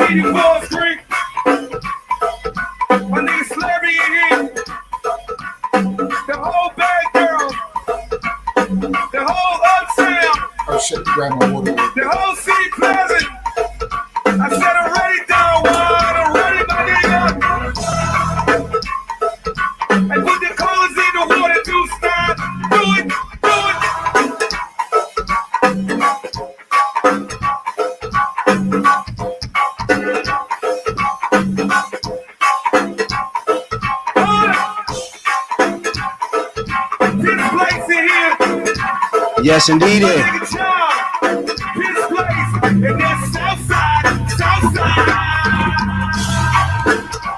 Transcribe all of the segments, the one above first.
84th Street. My nigga Slurry in here. The whole bad girl. The whole uptown. Oh shit, grab my water. The whole city pleasant. I said I'm ready, down wide. I'm ready, my nigga. And put the colors in the water, do stop. Do it, do it. This place in here. Yes, indeed. This place, and that's Southside, Southside.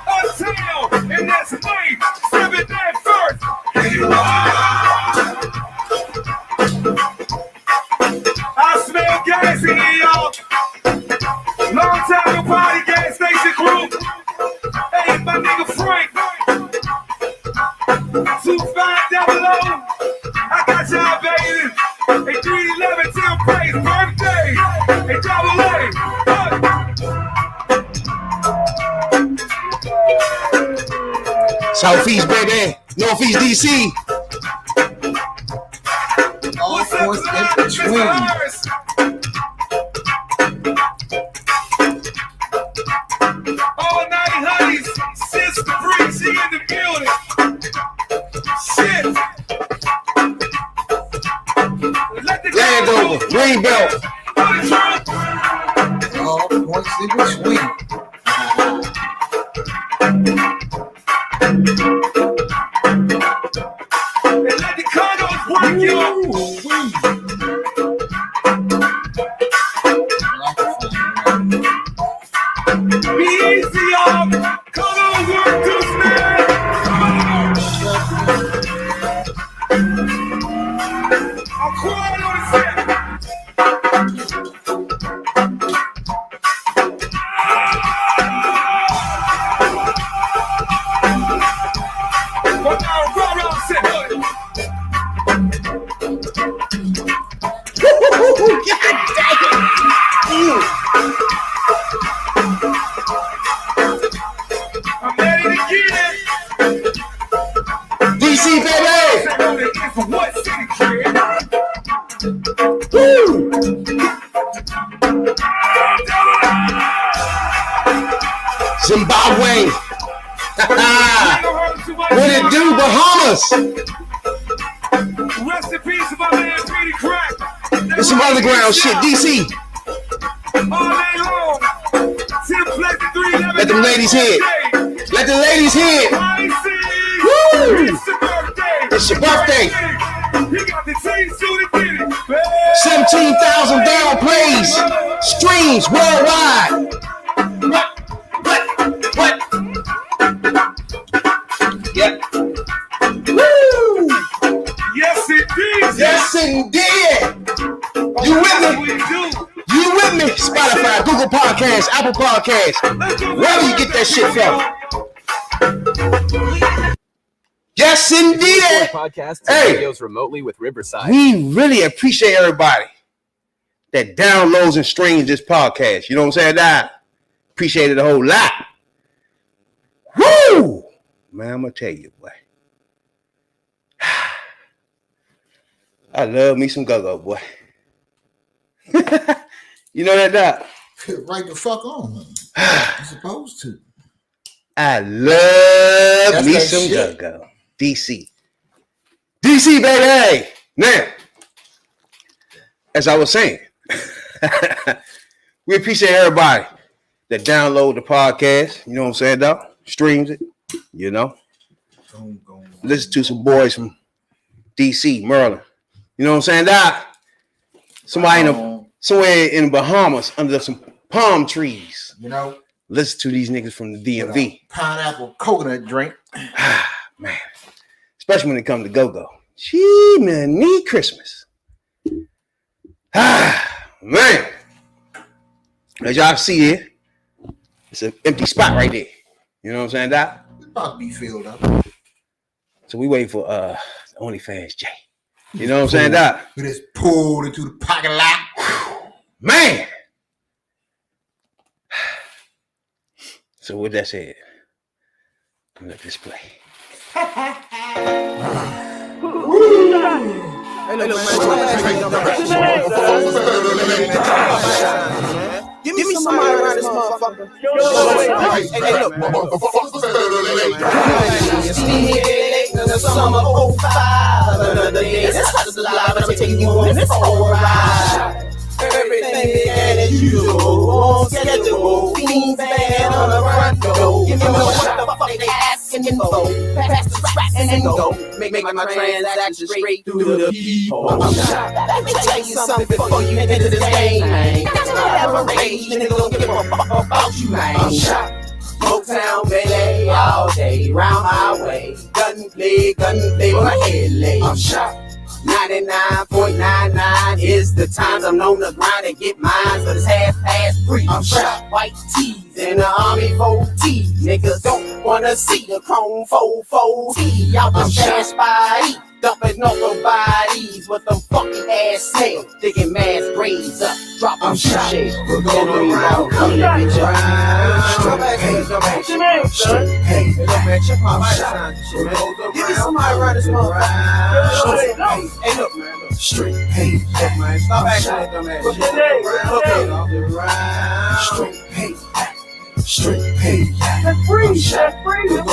Uptown, and that's Lane, 7th and 1st. I smell gas in here, y'all. Long time no party, gas station crew. Hey, my nigga Frank. 2500. I got y'all, baby. Hey, 311 Tim Payne's birthday. Hey, double A. Southeast, baby. Northeast DC. All What's up, force Mr. in between. Harris? All night honeys. Sister Bree, she in the building. Shit. Let the Landover, Greenbelt. All points in between. And let the condos work, yo. Be easy, y'all. Condos work too, man. Come on. I'm crying on the set. What now? Run around set, hood. I'm ready to get it. DC, baby. It's what city, kid? Woo. Zimbabwe. What it do, Bahamas? Rest in peace to my man Petey Crack. There's some underground shit, DC. All day long. Simplex 311. Let them ladies hit. Let the ladies hit. Woo! It's your birthday. He got the team soon to get it. 17,000 down plays, streams worldwide. What? Yep. Woo! Yes, indeed. Yes, indeed. You with me? You with me? Spotify, Google Podcasts, Apple Podcasts, wherever you get that shit from. Yes, indeed. Podcasts and Hey, videos remotely with Riverside. we really appreciate everybody that downloads and streams this podcast. You know what I'm saying? I appreciate it a whole lot. Woo! Man, I'm going to tell you, boy. I love me some go-go, boy. You know that, Doc? Right the fuck on. You're supposed to. I love That's me that some shit. go-go. DC, baby. Now, as I was saying, we appreciate everybody that download the podcast. You know what I'm saying, Doc? Streams it, you know. Listen to some boys from DC, Maryland. You know what I'm saying, Doc? Somewhere in the Bahamas under some palm trees. You know, Listen to these niggas from the DMV. Pineapple coconut drink. Man, especially when it comes to go-go. Gee, man, need Christmas. Man. As y'all see here, it's an empty spot right there. You know what I'm saying, Doc? It's about to be filled up. So we waiting for OnlyFans Jay. You know what I'm saying, Doc? We just pulled into the parking lot. Man. So with that said, I'm gonna let this play. Hey, look, man. Give me somebody around this motherfucker. Hey, look, motherfuckers better lay down. In the summer of 05, another day, that's hot as alive, and I'm taking you on this whole ride. Everything began as usual, on schedule, fiends band on the front door. Give me what the fuck they asking for. Pass the track and then go. Make my transaction straight through the peephole. Let me tell you something before you enter this game, man. Whatever age, nigga don't give a fuck about you, man. Motown, baby, all day, round my way. Gunplay on my head lay. I'm shot. 99.99 is the times I'm on the grind to get mine, but it's half past 3. I'm shot. White tees in the Army 4T. Niggas don't wanna see the chrome 440 out the stash body. Dumping off the bodies with them funky ass nails. Digging mass braids up, dropping shit. We're going around, coming to get your come back, what's your name, son? Hey, look, man, check my sign. Give me somebody around this motherfucker. Hey, look, man, look. Straight, hey, look, man, stop acting like dumb ass. What's your name? Off the ride. Straight, hey. Straight pay. That's free. That's free. Get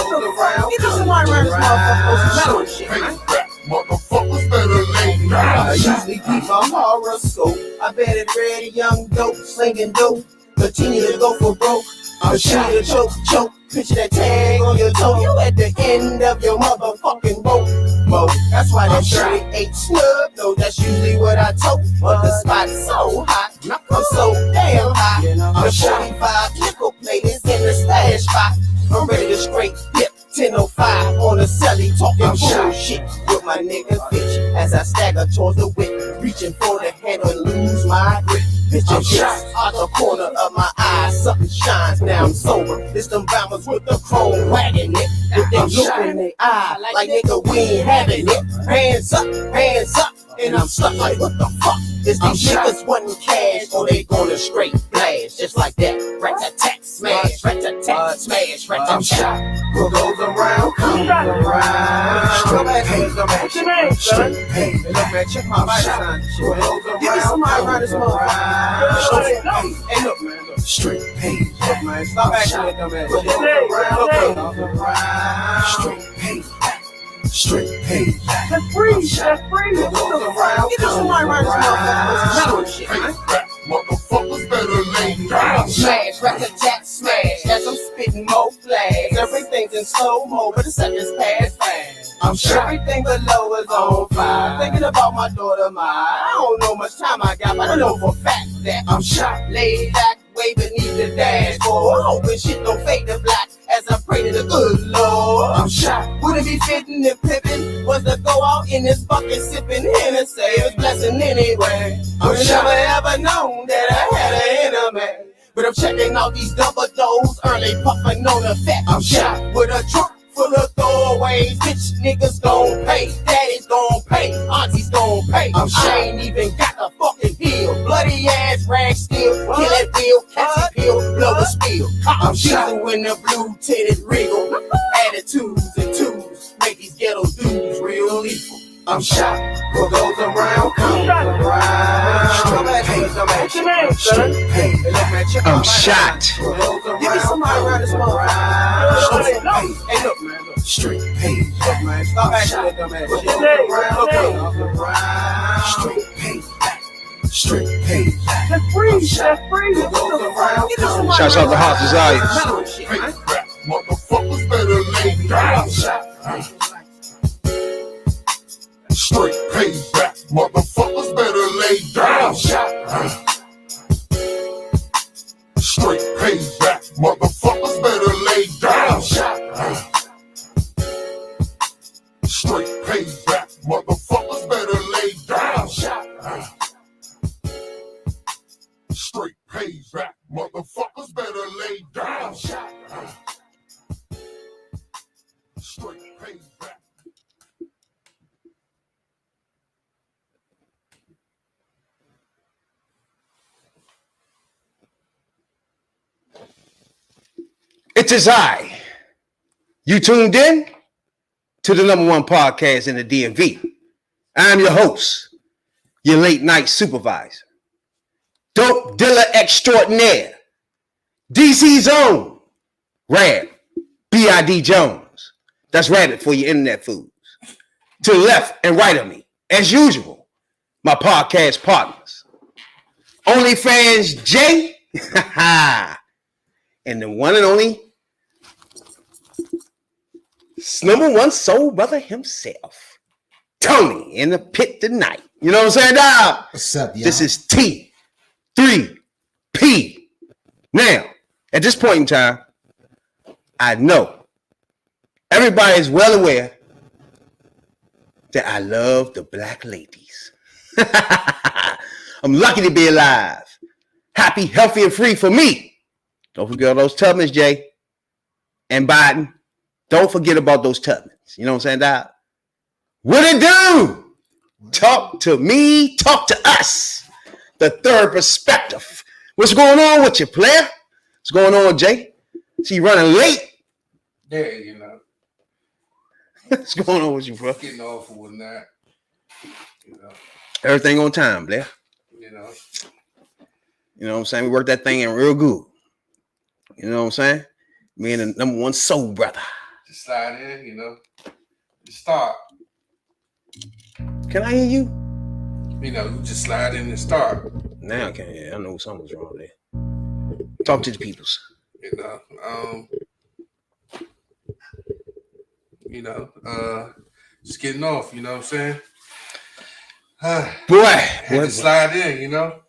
somebody around this motherfucker. Shit, man. Motherfuckers better lay down. I usually keep a horoscope. I bet it ready, young dope, slinging dope. Continue to go for broke. I'll shoot you to choke. Picture that tag on your toe. You at the end of your motherfucking rope. Mo, that's why that 38 snub. No, that's usually what I tote. But the spot's so hot, I'm so damn hot. The 45 nickel plate is in the stash spot. I'm ready to straight dip 1005 on the celly, talking bullshit with my nigga bitch as I stagger towards the whip, reaching for the handle and lose my grip. Picture shots out the corner of my eye, something shines, now I'm sober. It's them bombers with the chrome wagging it, with them look in their eye, like nigga we ain't having it. Hands up, and I'm stuck like what the fuck? Is these niggas wanting cash or they gonna straight blast? Just like that, rat-tat-tat, smash, rat-tat-tat, smash, rat-tat-tat. What goes around, comes around. Come back, what's your name, son? Hey, look, man, check my sign. Give me somebody around this motherfucker. Hey, look, man, look. Straight, hey, look, man, stop acting like dumb ass. What goes around, straight, hey. Straight pay. That's free. That's free. Get somebody around this motherfucker. Motherfuckers better lay down. Smash, rat-a-tat, smash. As I'm spitting more flags. Everything's in slow-mo, but the seconds pass fast. I'm sure everything below is on fire. Thinking about my daughter, I don't know much time I got, but I know for a fact that I'm shot. Laid back, way beneath the dashboard. Hoping shit don't fade to black as I pray to the good Lord. I'm shot. Would it be fitting if Pippin was to go out in this bucket sipping Hennessy? It was blessing anyway. I never ever known that I had an enemy. But I'm checking out these double doors, early puffing on the fat. I'm shot with a trunk full of throwaways. Bitch niggas gon' pay, daddy's gon' pay, aunties gon' pay. I ain't even got the fucking heel. Bloody ass rag still, kill that wheel, catch a pill, blow a spill. I'm shooting when the blue titted wriggle. Attitudes and twos make these ghetto dudes real lethal. I'm shot. What goes around, comes around. What's your name, son? Hey, I'm shot. Give me somebody around this motherfucker. Hey, look, man, look. Straight, hey, look, man, stop acting like dumb ass. What's your name? Straight, hey. Straight pay. That's free. That's free. Shouts out to Hot Desires. Motherfuckers better lay down. Straight payback. Motherfuckers better lay down. Straight payback. Motherfuckers better lay down. Straight payback. Motherfuckers better lay down. Straight payback. Motherfuckers better lay down. Straight payback. It is I. You tuned in to the number one podcast in the DMV. I'm your host, your late night supervisor, dope dealer extraordinaire, DC's own, Rad, B.I.D. Jones. That's Rabbit for your internet foods. To the left and right of me, as usual, my podcast partners. OnlyFans Jay, and the one and only number one soul brother himself, Tony, in the pit tonight. You know what I'm saying, dog? What's up, y'all? This is T3P. Now, at this point in time, I know everybody is well aware that I love the black ladies. I'm lucky to be alive. Happy, healthy, and free for me. Don't forget all those Tubmans, Jay. And Biden. Don't forget about those Tubmans. You know what I'm saying, dog? What it do? Talk to me. Talk to us. The third perspective. What's going on with you, player? What's going on, Jay? See you running late? Yeah, you know. What's going on with you, bro? Getting off or whatnot. You know. Everything on time, Blair. You know. You know what I'm saying? We worked that thing in real good. You know what I'm saying? Me and the number one soul brother. Just slide in, you know. Just start. Can I hear you? You know, you just slide in and start. Now I can hear. I know something's wrong there. Talk to the peoples. Just getting off, you know what I'm saying? Boy. Had to slide in, you know.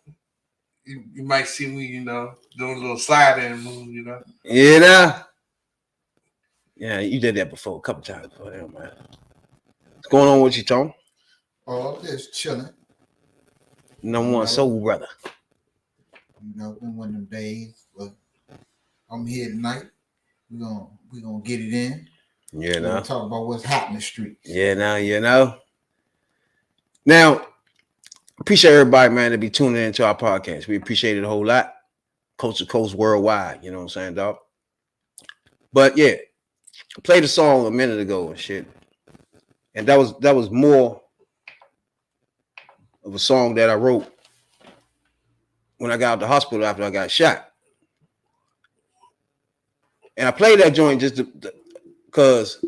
You might see me, you know, doing a little slide in move, you know. You know? Yeah, you did that before, a couple times before. Man. What's going on with you, Tom? Oh, just chilling. Number one soul brother. You know, been one of them days. But I'm here tonight. We're gonna get it in. You We're know. gonna talk about what's hot in the streets. Yeah, now you know. Now, appreciate everybody, man, to be tuning into our podcast. We appreciate it a whole lot. Coast to coast, worldwide. You know what I'm saying, dog? But yeah, I played a song a minute ago and shit. And that was more of a song that I wrote when I got out the hospital after I got shot. And I played that joint just because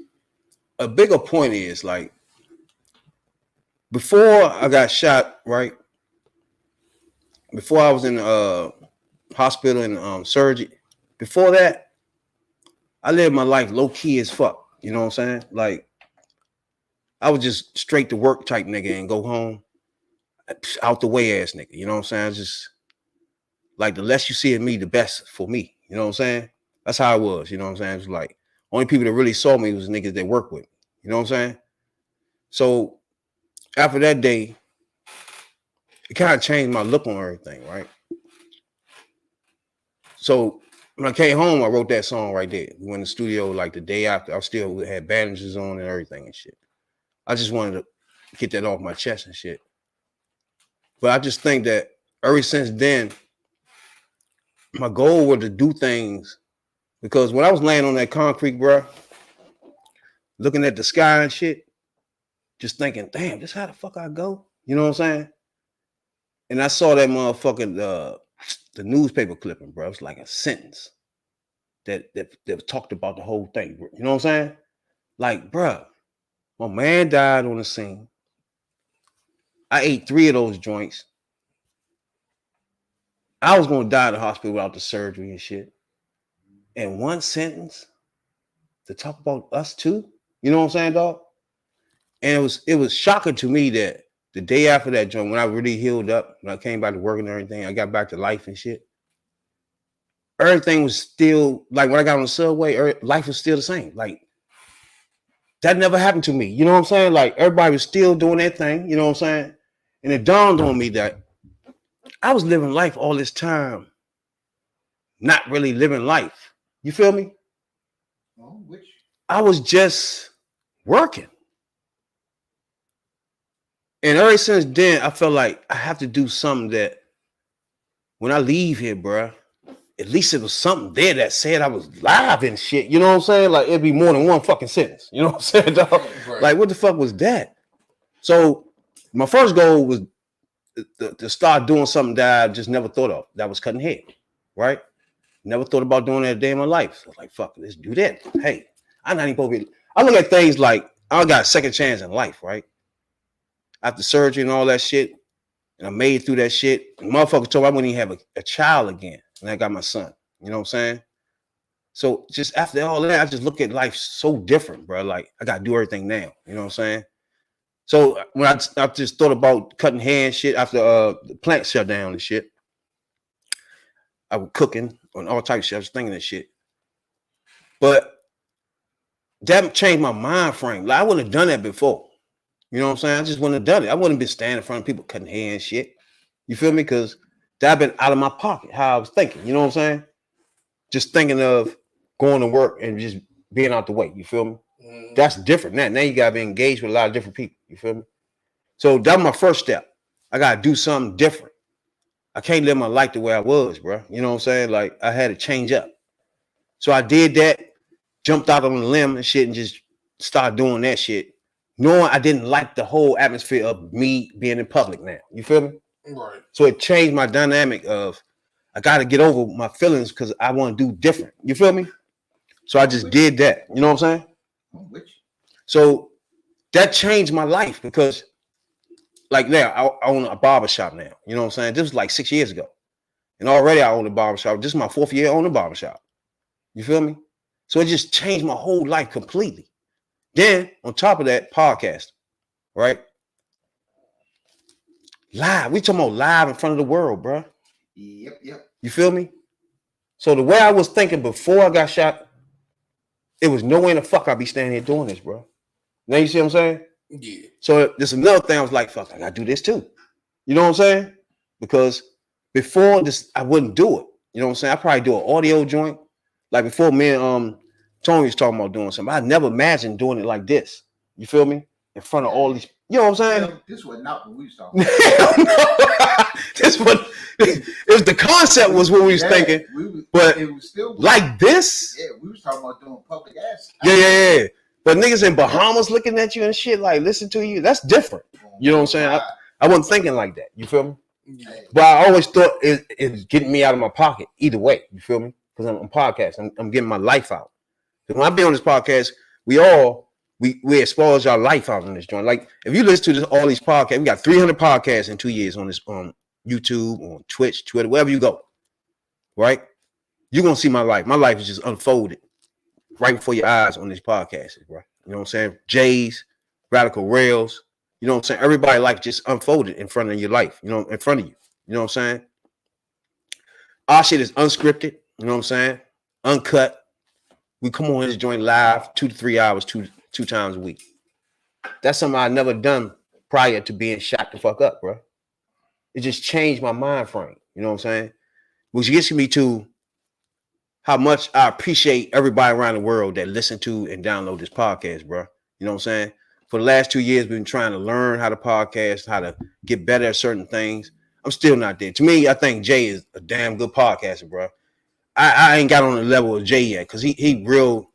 a bigger point is like, before I got shot, right? Before I was in hospital and surgery, before that, I lived my life low key as fuck. You know what I'm saying? Like, I was just straight to work type nigga and go home out the way ass nigga. You know what I'm saying? Just like, the less you see of me, the best for me. You know what I'm saying? That's how I was. You know what I'm saying? It was like, only people that really saw me was niggas that work with me. You know what I'm saying? So after that day, it kind of changed my look on everything, right? So when I came home, I wrote that song right there. We went in the studio like the day after. I still had bandages on and everything and shit. I just wanted to get that off my chest and shit. But I just think that ever since then, my goal was to do things, because when I was laying on that concrete, bro, looking at the sky and shit, just thinking, damn, this how the fuck I go? You know what I'm saying? And I saw that motherfucking the newspaper clipping, bro. It's like a sentence that talked about the whole thing. Bro. You know what I'm saying? Like, bro, my man died on the scene. I ate 3 of those joints. I was gonna die at the hospital without the surgery and shit. And one sentence to talk about us too. You know what I'm saying, dog? And it was shocking to me that the day after that joint, when I really healed up, when I came back to work and everything, I got back to life and shit. Everything was still, like when I got on the subway, life was still the same. Like, that never happened to me. You know what I'm saying? Like, everybody was still doing their thing. You know what I'm saying? And it dawned on me that I was living life all this time, not really living life. You feel me? Oh, which? I was just working. And ever since then, I felt like I have to do something that when I leave here, bruh, at least it was something there that said I was live and shit. You know what I'm saying? Like it'd be more than one fucking sentence. You know what I'm saying, dog? Right. Like what the fuck was that? So my first goal was to start doing something that I just never thought of. That was cutting hair, right? Never thought about doing that a day in my life. So I was like, fuck, let's do that. Hey, I'm not even supposed to be. I look at things like I got a second chance in life, right? After surgery and all that shit, and I made it through that shit. And motherfucker told me I wouldn't even have a child again. And I got my son. You know what I'm saying? So just after all that, I just look at life so different, bro. Like I gotta do everything now. You know what I'm saying? So when I just thought about cutting hair and shit after the plant shut down and shit, I was cooking on all types of shit. I was thinking that shit. But that changed my mind frame. Like I wouldn't have done that before. You know what I'm saying? I just wouldn't have done it. I wouldn't have been standing in front of people cutting hair and shit. You feel me? Because that been out of my pocket, how I was thinking. You know what I'm saying? Just thinking of going to work and just being out the way. You feel me? That's different. Now you gotta be engaged with a lot of different people. You feel me? So that was my first step. I gotta do something different. I can't live my life the way I was, bro. You know what I'm saying? Like I had to change up. So I did that, jumped out on the limb and shit, and just started doing that shit, knowing I didn't like the whole atmosphere of me being in public now. You feel me? Right. So it changed my dynamic of I got to get over my feelings because I want to do different. You feel me? So I just did that. You know what I'm saying? So that changed my life because like now I own a barbershop now. You know what I'm saying? This was like 6 years ago. And already I own a barbershop. This is my 4th year owning a barbershop. You feel me? So it just changed my whole life completely. Then on top of that, podcast, right? Live. We talking about live in front of the world, bro. Yep. You feel me? So the way I was thinking before I got shot, it was no way in the fuck I'd be standing here doing this, bro. Now you see what I'm saying? Yeah. So there's another thing I was like, fuck, I gotta do this too. You know what I'm saying? Because before this, I wouldn't do it. You know what I'm saying? I probably do an audio joint. Like before me and Tony was talking about doing something. I never imagined doing it like this. You feel me? In front of all these, you know what I'm saying? This was not what we was talking about. This what it was. The concept was what we was thinking, but it was still like this. Yeah, we was talking about doing public ass. Yeah. But niggas in Bahamas looking at you and shit, like listen to you. That's different. You know what I'm saying? I wasn't thinking like that. You feel me? Yeah. But I always thought it was getting me out of my pocket either way. You feel me? Because I'm podcasting. I'm getting my life out. Because when I be on this podcast, we expose our life out on this joint. Like if you listen to all these podcasts, we got 300 podcasts in 2 years on this YouTube, on Twitch, Twitter, wherever you go. Right? You're gonna see my life. My life is just unfolded right before your eyes on these podcasts, bro. You know what I'm saying? Jay's, Radical Rails, you know what I'm saying? Everybody life just unfolded in front of your life, you know, in front of you. You know what I'm saying? Our shit is unscripted, you know what I'm saying? Uncut. We come on this joint live 2 to 3 hours, two times a week. That's something I never done prior to being shot the fuck up, bro. It just changed my mind frame. You know what I'm saying? Which gets me to how much I appreciate everybody around the world that listen to and download this podcast, bro. You know what I'm saying? For the last 2 years, we've been trying to learn how to podcast, how to get better at certain things. I'm still not there. To me, I think Jay is a damn good podcaster, bro. I ain't got on the level of Jay yet because he real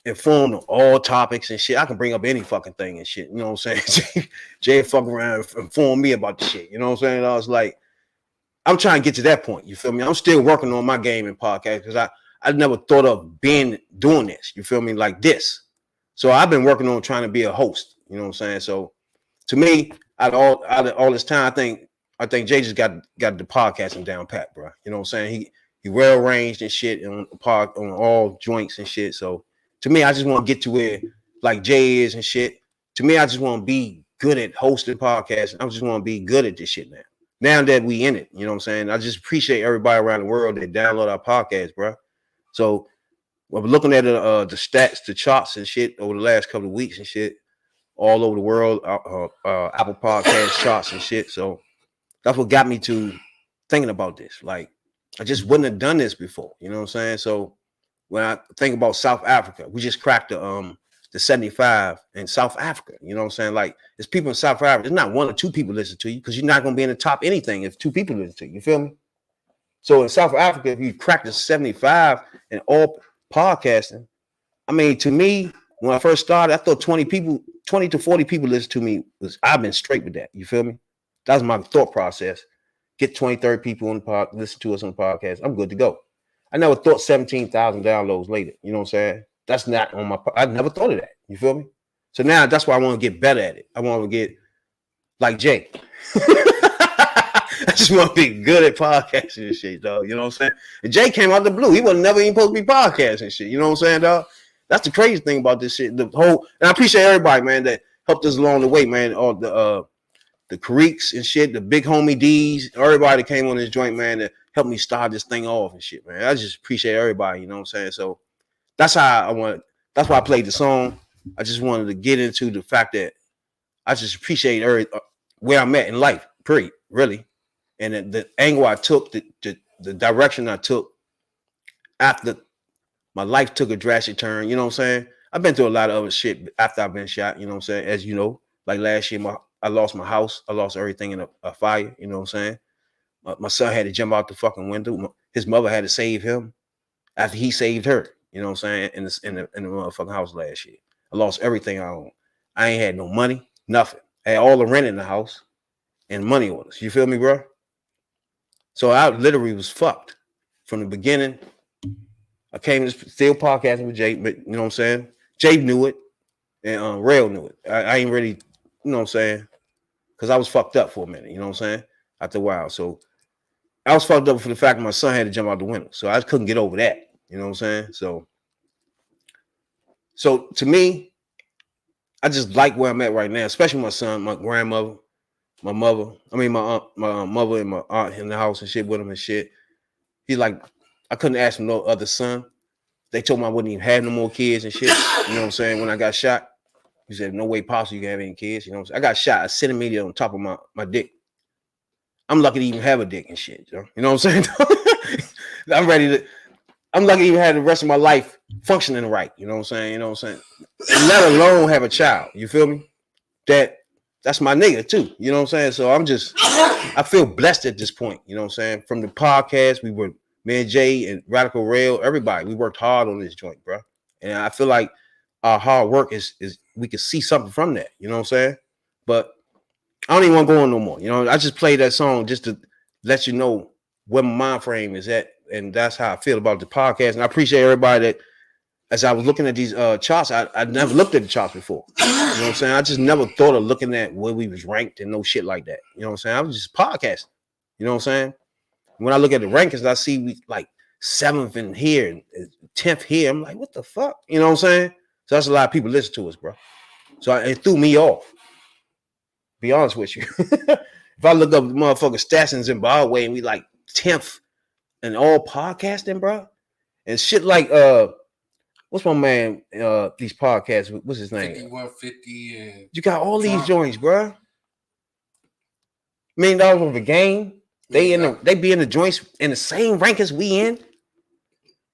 informed on all topics and shit. I can bring up any fucking thing and shit. You know what I'm saying? Jay fuck around and inform me about the shit. You know what I'm saying? I was like, I'm trying to get to that point. You feel me? I'm still working on my game in podcast because I never thought of doing this. You feel me? Like this. So I've been working on trying to be a host. You know what I'm saying? So to me, out of all this time, I think Jay just got the podcasting down pat, bro. You know what I'm saying? He well arranged and shit on all joints and shit. So to me, I just want to get to where like Jay is and shit. To me, I just want to be good at hosting podcasts. I just want to be good at this shit now. Now that we in it, you know what I'm saying? I just appreciate everybody around the world that download our podcast, bro. So we're looking at the stats, the charts and shit over the last couple of weeks and shit, all over the world, Apple Podcast charts and shit. So that's what got me to thinking about this. Like, I just wouldn't have done this before, you know what I'm saying? So when I think about South Africa, we just cracked the 75 in South Africa. You know what I'm saying? Like, there's people in South Africa. There's not 1 or 2 people listen to you because you're not going to be in the top anything if 2 people listen to you. You feel me? So in South Africa, if you practice 75 in all podcasting, I mean, to me, when I first started, I thought 20 to 40 people listen to me. I've been straight with that. You feel me? That was my thought process. Get 20, 30 people on the pod, listen to us on the podcast. I'm good to go. I never thought 17,000 downloads later. You know what I'm saying? That's not on my. I never thought of that. You feel me? So now that's why I want to get better at it. I want to get like Jay. I just want to be good at podcasting and shit, dog. You know what I'm saying? And Jay came out the blue. He was never even supposed to be podcasting and shit. You know what I'm saying, dog? That's the crazy thing about this shit. The whole, and I appreciate everybody, man, that helped us along the way, man. All the Creeks and shit, the big homie D's, everybody that came on this joint, man, that helped me start this thing off and shit, man. I just appreciate everybody. You know what I'm saying? So that's how I want. That's why I played the song. I just wanted to get into the fact that I just appreciate where I'm at in life. Period. Really. And the angle I took, the direction I took after my life took a drastic turn, you know what I'm saying? I've been through a lot of other shit after I've been shot, you know what I'm saying? As you know, like last year, I lost my house. I lost everything in a fire, you know what I'm saying? My son had to jump out the fucking window. His mother had to save him after he saved her, you know what I'm saying? In the motherfucking house last year. I lost everything I owned. I ain't had no money, nothing. I had all the rent in the house and money orders. You feel me, bro? So I literally was fucked from the beginning. I came to still podcasting with Jay, but you know what I'm saying? Jay knew it, and Rail knew it. I ain't really, you know what I'm saying? Because I was fucked up for a minute, you know what I'm saying? After a while. So I was fucked up for the fact that my son had to jump out the window. So I couldn't get over that, you know what I'm saying? So to me, I just like where I'm at right now, especially my son, my grandmother, my mother. I mean, my aunt, my mother and my aunt in the house and shit with him and shit. He's like, I couldn't ask for no other son. They told me I wouldn't even have no more kids and shit. You know what I'm saying? When I got shot, he said, no way possible you can have any kids. You know what I'm saying? I got shot a centimeter on top of my dick. I'm lucky to even have a dick and shit. You know what I'm saying? I'm lucky to even have the rest of my life functioning right. You know what I'm saying? You know what I'm saying? And let alone have a child. You feel me? That's my nigga too. You know what I'm saying? So I feel blessed at this point. You know what I'm saying? From the podcast, me and Jay and Radical Rail, everybody, we worked hard on this joint, bro. And I feel like our hard work is we can see something from that. You know what I'm saying? But I don't even want to go on no more. You know, I just played that song just to let you know where my mind frame is at. And that's how I feel about the podcast. And I appreciate everybody that, as I was looking at these charts, I never looked at the charts before. You know what I'm saying? I just never thought of looking at where we was ranked and no shit like that. You know what I'm saying? I was just podcasting. You know what I'm saying? When I look at the rankings, I see we like 7th in here and 10th here. I'm like, what the fuck? You know what I'm saying? So that's a lot of people listen to us, bro. So it threw me off. Be honest with you. If I look up the motherfucking stats in Zimbabwe and we like 10th in all podcasting, bro, and shit like what's my man? These podcasts. What's his name? 5150 and you got all these joints, bro. $1 million over the game. They be in the joints in the same rank as we in.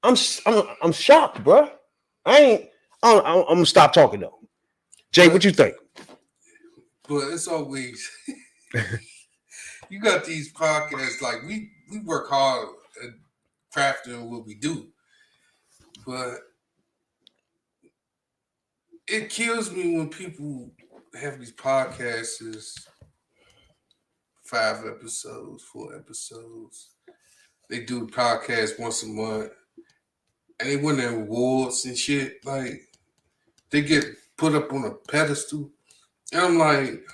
I'm shocked, bro. I'm gonna stop talking though. Jay, what you think? But it's always you got these podcasts like we work hard at crafting what we do, but it kills me when people have these podcasts 5 episodes, 4 episodes. They do podcasts once a month, and they win their awards and shit. Like they get put up on a pedestal, and I'm like,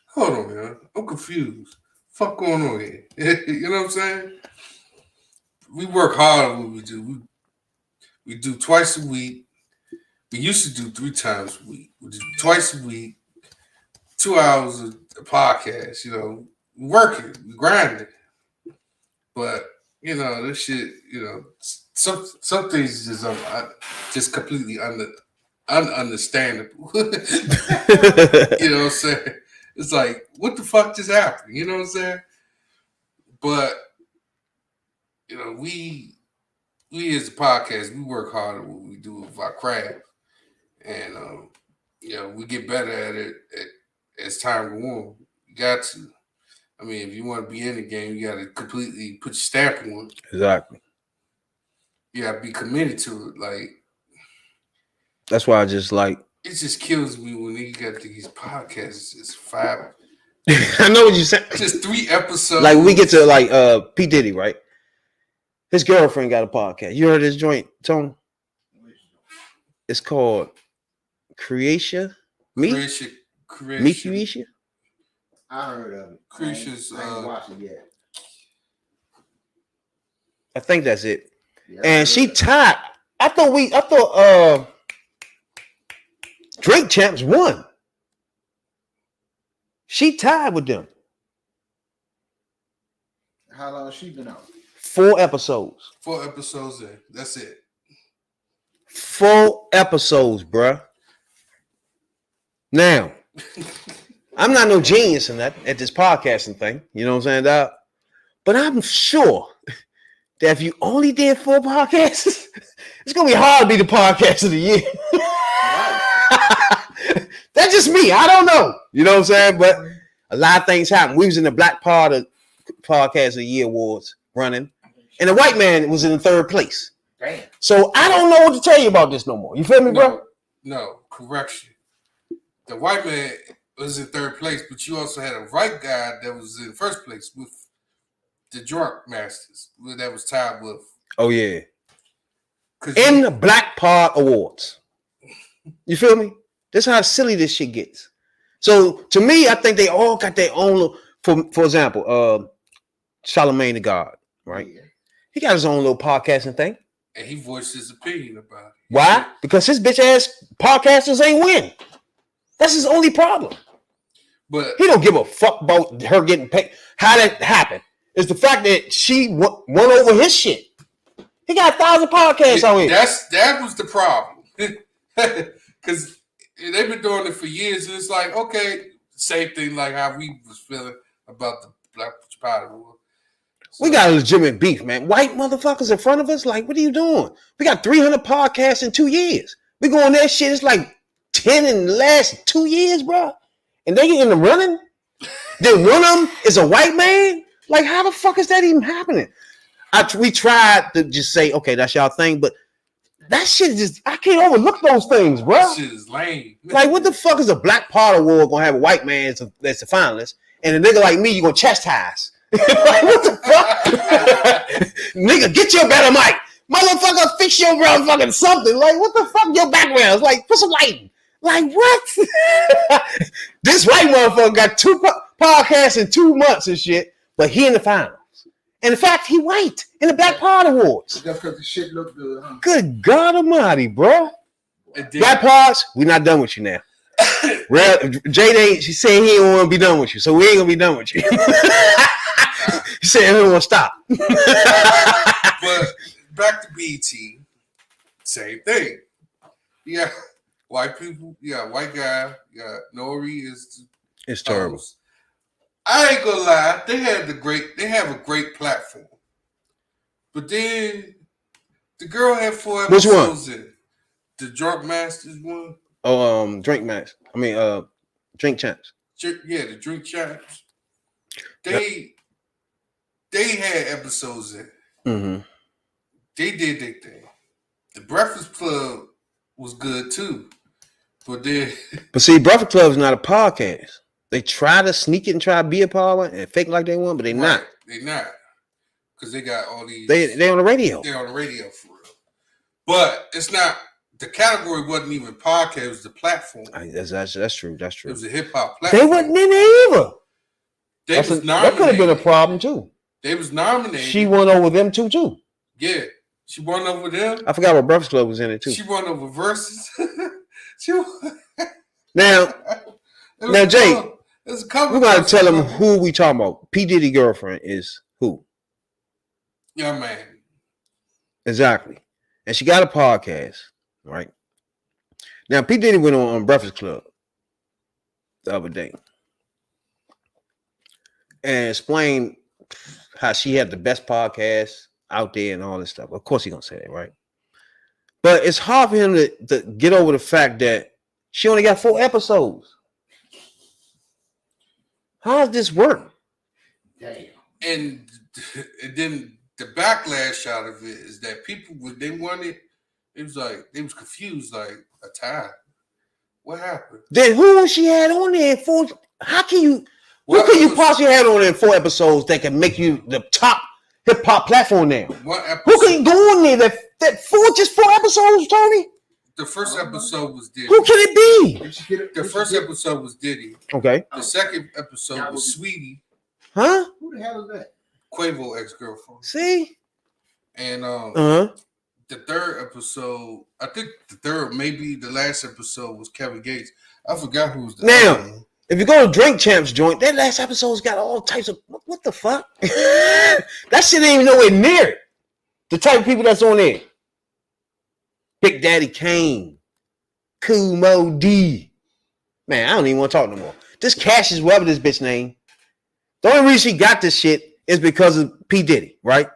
hold on, man, I'm confused. Fuck going on here? You know what I'm saying? We work hard on what we do. We do twice a week. We used to do 3 times a week. We do twice a week, 2 hours of podcast. You know, we working, we grinding. But you know, this shit. You know, some things just completely ununderstandable. You know what I'm saying? It's like, what the fuck just happened? You know what I'm saying? But you know, we as a podcast, we work hard at what we do with our craft, and you know, we get better at it as time goes on. You got to. I mean, if you want to be in the game, you got to completely put your stamp on it. Exactly. You got to be committed to it. Like, that's why I just like. It just kills me when you got these podcasts. It's 5. I know what you said. Just 3 episodes. Like we get to like P. Diddy, right? His girlfriend got a podcast. You heard this joint, Tony? It's called Creation. Creation. I heard of it. Creation's. I ain't watched it yet. I think that's it. Yeah, and she tied. I thought Drink Champs won. She tied with them. How long has she been out? 4 episodes. 4 episodes in. That's it. 4 episodes, bruh. Now, I'm not no genius in that at this podcasting thing. You know what I'm saying, dog? But I'm sure that if you only did 4 podcasts, it's gonna be hard to be the podcast of the year. That's just me. I don't know. You know what I'm saying? But a lot of things happen. We was in the Black Part of Podcast of the Year Awards running, and the white man was in 3rd place. Damn. So I don't know what to tell you about this no more. You feel me, bro? No, correction. The white man was in 3rd place, but you also had a white guy that was in 1st place with the Drunk Masters that was tied with. Oh yeah. In the Black Part Awards. You feel me? That's how silly this shit gets. So to me, I think they all got their own. For example, Charlamagne the God, right? Yeah. He got his own little podcasting thing, and he voiced his opinion about it. Why? Because his bitch ass podcasters ain't win. That's his only problem. But he don't give a fuck about her getting paid. How that happened is the fact that she won over his shit. He got 1,000 podcasts on here. That was the problem. Because they've been doing it for years, and it's like, okay, same thing like how we was feeling about the Black Powder War. So, we got a legitimate beef, man. White motherfuckers in front of us, like, what are you doing? We got 300 podcasts in 2 years. We go on that shit, it's like 10 in the last 2 years, bro. And they get in the running. Then one of them is a white man. Like, how the fuck is that even happening? We tried to just say, okay, that's y'all thing, but that shit just, I can't overlook those things, bro. That shit is lame. Like, what the fuck is a Black Powder Award gonna have a white man that's a finalist, and a nigga like me, you gonna chastise? Like, what the fuck? Nigga, get your better mic. Motherfucker, fix your motherfucking something. Like, what the fuck your background is? Like, put some lighting. Like, what? This white motherfucker got 2 podcasts in 2 months and shit, but he in the finals. And in fact, he white in the Black Powder Awards. That's because the shit look good, huh? Good God Almighty, bro. Black Pods, we not done with you now. Jay, she said he ain't want to be done with you, so we ain't gonna be done with you. He said he don't want to stop. But back to BT, same thing. You got white people, you got white guy, you got Nori is. It's terrible. I ain't gonna lie, they have a great platform. But then the girl had 4 episodes in. The Drunk Masters one. Oh, Drink Max. I mean, Drink Champs. Yeah, the Drink Champs. They had episodes in. Mm-hmm. They did their thing. The Breakfast Club was good too. But see, Breakfast Club is not a podcast. They try to sneak it and try to be a part and fake like they want, but they're not. They're not. Because they got all these. They on the radio. They're on the radio for real. But it's not. The category wasn't even podcast. It was the platform. That's true. That's true. It was a hip hop platform. They wasn't in there either. That could have been a problem too. They was nominated. She won over them too. Yeah. She won over them. I forgot what Breakfast Club was in it too. She won over Versus. Now, Jay, we gotta tell them who we talking about. P. Diddy girlfriend is who? Young man. Exactly. And she got a podcast, right? Now, P. Diddy went on Breakfast Club the other day and explained how she had the best podcast out there and all this stuff. Of course, he's gonna say that, right? But it's hard for him to get over the fact that she only got 4 episodes. How does this work? Damn. And then the backlash out of it is that people, when they wanted, it was like they was confused, like a tie. What happened? Then who she had on there for? How can you? Well, who can you possibly have on there in 4 episodes that can make you the top hip hop platform now? Who can go on there that 4 episodes, Tony? The first episode was Diddy. Who can it be? The first episode was Diddy. Okay. The second episode was Sweetie. Huh? Who the hell is that? Quavo ex-girlfriend. See? And Uh-huh. the third episode, I think maybe the last episode was Kevin Gates. I forgot who was the Now, if you go to Drink Champs joint, that last episode's got all types of what the fuck? That shit ain't even nowhere near the type of people that's on there. Big Daddy Kane, Cool Mo D. Man, I don't even want to talk no more. This Cassius, whatever this bitch name. The only reason she got this shit is because of P. Diddy, right?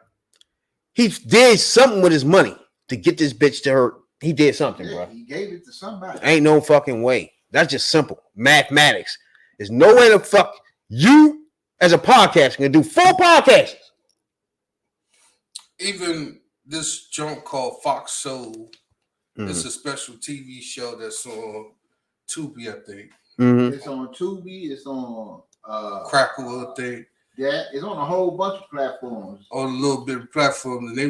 He did something with his money to get this bitch to her. He did something, bro. He gave it to somebody. Ain't no fucking way. That's just simple mathematics. There's no way the fuck you, as a podcaster, can do 4 podcasts. Even this joint called Fox Soul. It's a special TV show that's on Tubi, I think. Mm-hmm. It's on Tubi. It's on Crackle, I think. Yeah, it's on a whole bunch of platforms. On a little bit of platform, and they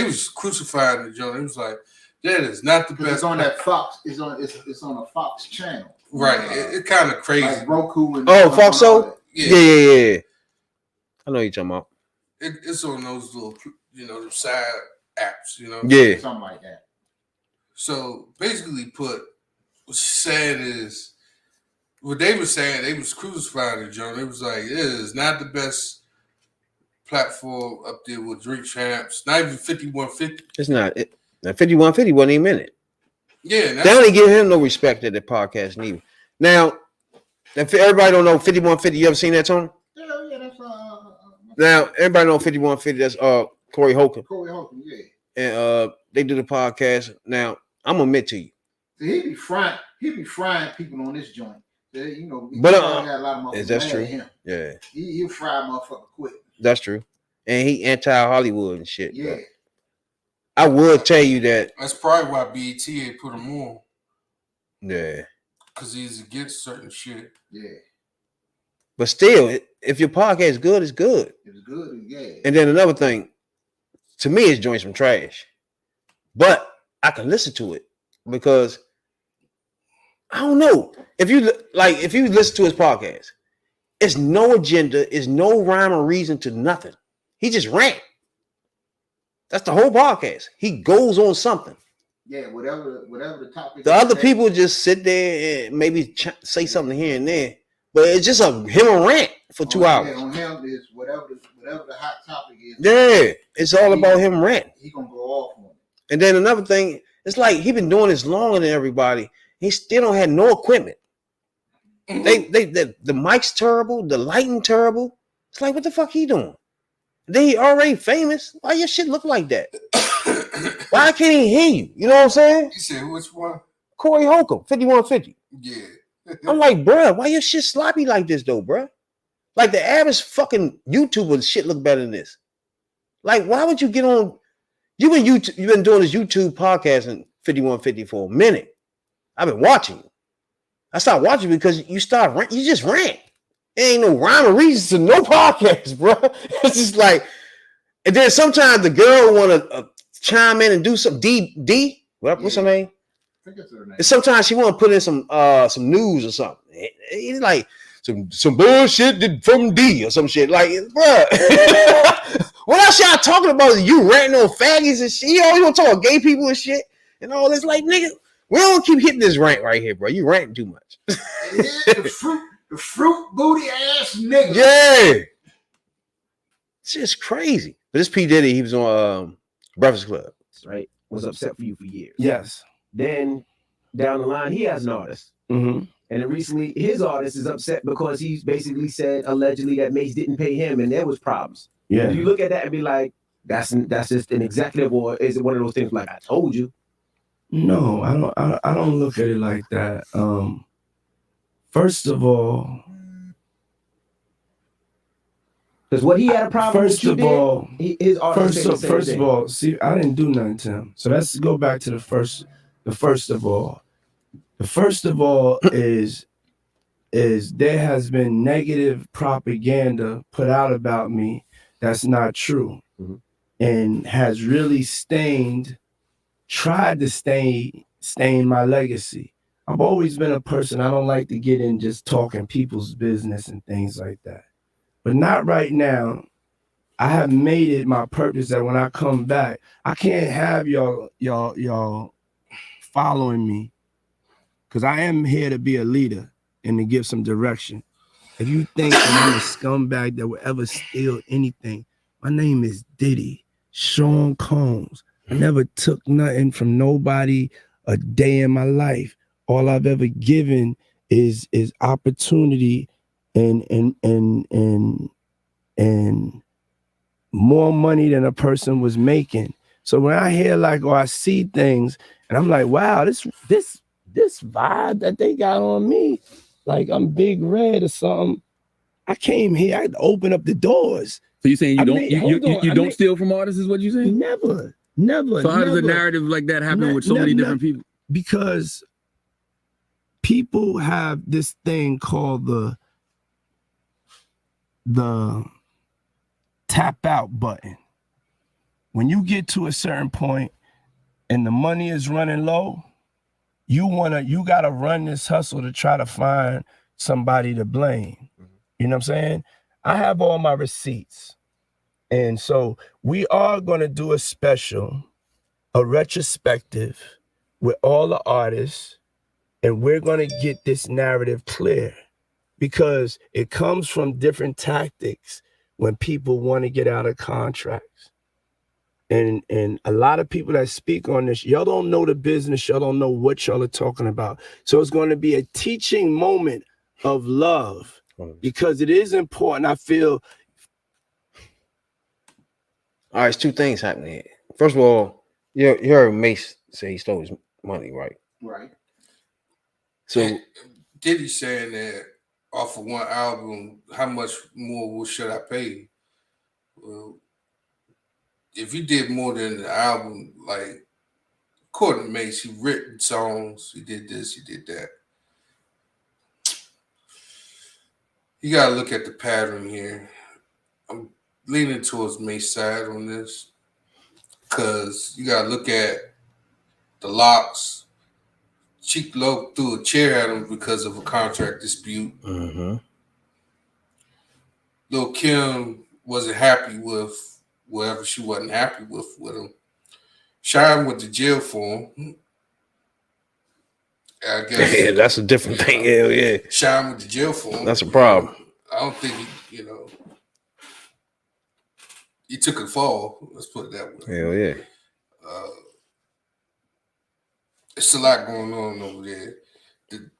was crucifying the joint. It was like, that is not the best. It's on that Fox. It's on a Fox channel. Right. It kind of crazy. Like Roku and Fox Soul? Yeah. I know you're talking about. It's on those little, the side apps, Yeah. Something like that. So basically what saying is, what they were saying, they was crucifying the joint. It was like, it is not the best platform up there with Drink Champs. Not even 5150. It's not. 5150 wasn't even in it. Yeah. They don't even give him no respect at the podcast neither. Now, if everybody don't know 5150, you ever seen that, Tony? Yeah, that's Now, everybody know 5150, that's Corey Holcomb. Corey Holcomb, yeah. And they do the podcast. Now, I'm gonna admit to you. So he be frying people on this joint. But got a lot of is that true? Him. Yeah. He'll fry a motherfucker quick. That's true. And he anti-Hollywood and shit. Yeah. I would tell you that. That's probably why BET ain't put him on. Yeah. Because he's against certain shit. Yeah. But still, if your podcast is good, it's good. It's good, yeah. And then another thing, to me, it's joints from trash. But I can listen to it because I don't know. If you listen to his podcast, it's no agenda, it's no rhyme or reason to nothing. He just rant. That's the whole podcast. He goes on something. Yeah, whatever the topic. The other people just sit there and maybe say something here and there, but it's just him a rant for 2 hours. Yeah, on him is whatever the hot topic is. Yeah, it's all about him ranting. He gonna go off on it. And then another thing, it's like he been doing this longer than everybody. He still don't have no equipment. The mic's terrible, the lighting terrible. It's like, what the fuck he doing? Then he already famous. Why your shit look like that? Why can't he hear you? You know what I'm saying? You said which one? Corey Holcomb, 5150. Yeah. I'm like, bruh, why your shit sloppy like this though, bruh? Like the average fucking YouTuber shit look better than this. Like, why would you get on? You've been doing this YouTube podcast in 5150 for a minute. I've been watching you. I stopped watching because you just rant. There ain't no rhyme or reason to no podcast, bro. It's just like, and then sometimes the girl want to chime in and do some D. What's her name? I think that's her name. And sometimes she want to put in some news or something. It's like some bullshit from D or some shit. Like, bro, what else y'all talking about? You ranting on faggots and shit. You always want to talk about gay people and shit and all this. Like, nigga, we don't keep hitting this rant right here, bro. You ranting too much. The fruit booty ass nigga. Yeah. It's just crazy. But this P. Diddy, he was on Breakfast Club. Right? Was upset for you for years. Yes. Then down the line, he has an artist. Mm-hmm. And then recently, his artist is upset because he basically said allegedly that Mace didn't pay him and there was problems. Yeah. Do you look at that and be like, that's just an executive, or is it one of those things like I told you? No, I don't look at it like that. First of all, Because what he had a problem First with you of all, his artist say the same first thing. of all, see, I didn't do nothing to him. So let's go back to the first of all. The first of all is there has been negative propaganda put out about me that's not true, and has really tried to stain my legacy. I've always been a person, I don't like to get in just talking people's business and things like that. But not right now. I have made it my purpose that when I come back, I can't have y'all following me, because I am here to be a leader and to give some direction. If you think that I'm a scumbag that will ever steal anything, my name is Diddy, Sean Combs. I never took nothing from nobody a day in my life. All I've ever given is opportunity and more money than a person was making. So when I hear or I see things and I'm like, wow, this vibe that they got on me, like I'm Big Red or something. I came here, I had to open up the doors. So you saying you don't steal from artists is what you saying? Never. So how does a narrative like that happen with so many different people? Because people have this thing called the tap out button. When you get to a certain point and the money is running low, you gotta run this hustle to try to find somebody to blame. You know what I'm saying? I have all my receipts. And so we are gonna do a special, a retrospective with all the artists, and we're gonna get this narrative clear, because it comes from different tactics when people want to get out of contracts. And a lot of people that speak on this, y'all don't know the business, y'all don't know what y'all are talking about. So it's going to be a teaching moment of love, because it is important, I feel. All right, it's two things happening here. First of all, you heard Mace say he stole his money, right? Right. So Diddy saying that off of one album, how much more should I pay? Well, if you did more than the album, like according to Mace, he written songs, he did this, he did that. You gotta look at the pattern here. I'm leaning towards Mace's side on this, because you gotta look at the Locks. Cheek Low threw a chair at him because of a contract dispute. Lil' Kim wasn't happy with whatever she wasn't happy with him. Shine went to jail for him. I guess. Yeah, that's a different thing. Hell yeah. Shine went to jail for him. That's a problem. I don't think he took a fall. Let's put it that way. Hell yeah. It's a lot going on over there.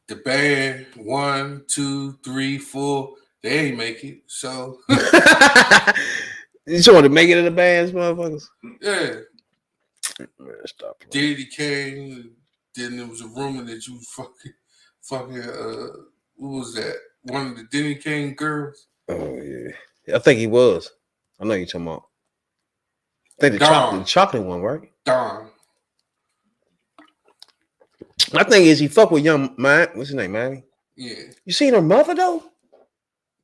The band 1, 2, 3, 4, they ain't make it. So you trying to make it in the bands, motherfuckers? Yeah. Man, stop. Diddy came. Then there was a rumor that you fucking what was that? One of the Diddy Kane girls? Oh yeah. I think he was. I know you're talking about. I think the chocolate one, right? Don. My thing is he fuck with young man. What's his name, man? Yeah. You seen her mother though?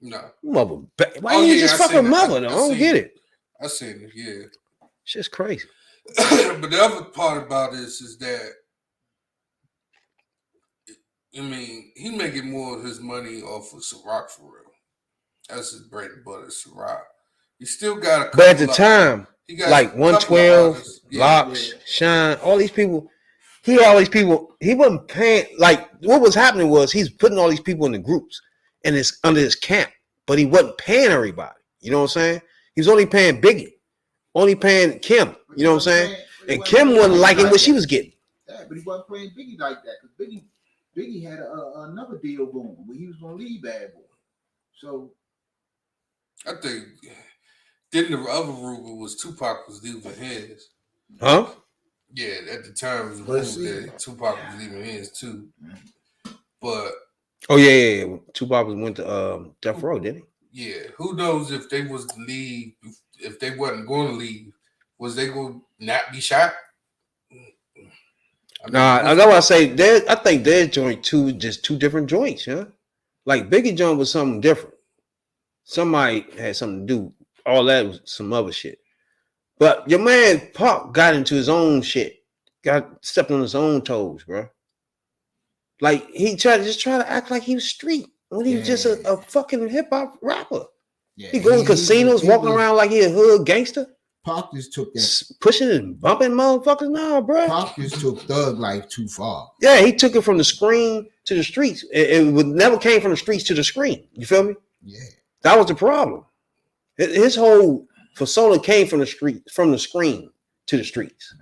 No. Mother. Why you just fuck her mother though? I don't get it. I seen it, yeah. Shit's crazy. But the other part about this is that, I mean, he making more of his money off of Ciroc for real. That's his bread and butter, Ciroc. He still got a couple. But at the time, like 112, Locks, Shine, all these people, he wasn't paying. Like what was happening was he's putting all these people in the groups and it's under his camp, but he wasn't paying everybody. You know what I'm saying? He was only paying Biggie, only paying Kim. You know what I'm saying? And Kim wasn't liking what she was getting. Yeah, but he wasn't playing Biggie like that, because Biggie had another deal going where he was going to leave Bad Boy. So I think then the other rumor was Tupac was leaving his. Huh? Yeah, at the time it was a rumor that Tupac was leaving his too. But oh yeah. Tupac went to Death Row, didn't he? Yeah, who knows if they was to leave, if they wasn't going to leave, was they going to not be shot? I mean, I know. I say there. I think their joint too, just two different joints. Yeah, like Biggie joint was something different. Somebody had something to do. All that was some other shit. But your man Pop got into his own shit. Got stepped on his own toes, bro. Like he tried to act like he was street when he was just a fucking hip hop rapper. Yeah, he go to casinos, walking around like he a hood gangster. Pop just took that, pushing and bumping motherfuckers. Nah, bro. Pop just took thug life too far. Yeah, he took it from the screen to the streets. It never came from the streets to the screen. You feel me? Yeah, that was the problem. His whole persona came from the screen to the streets.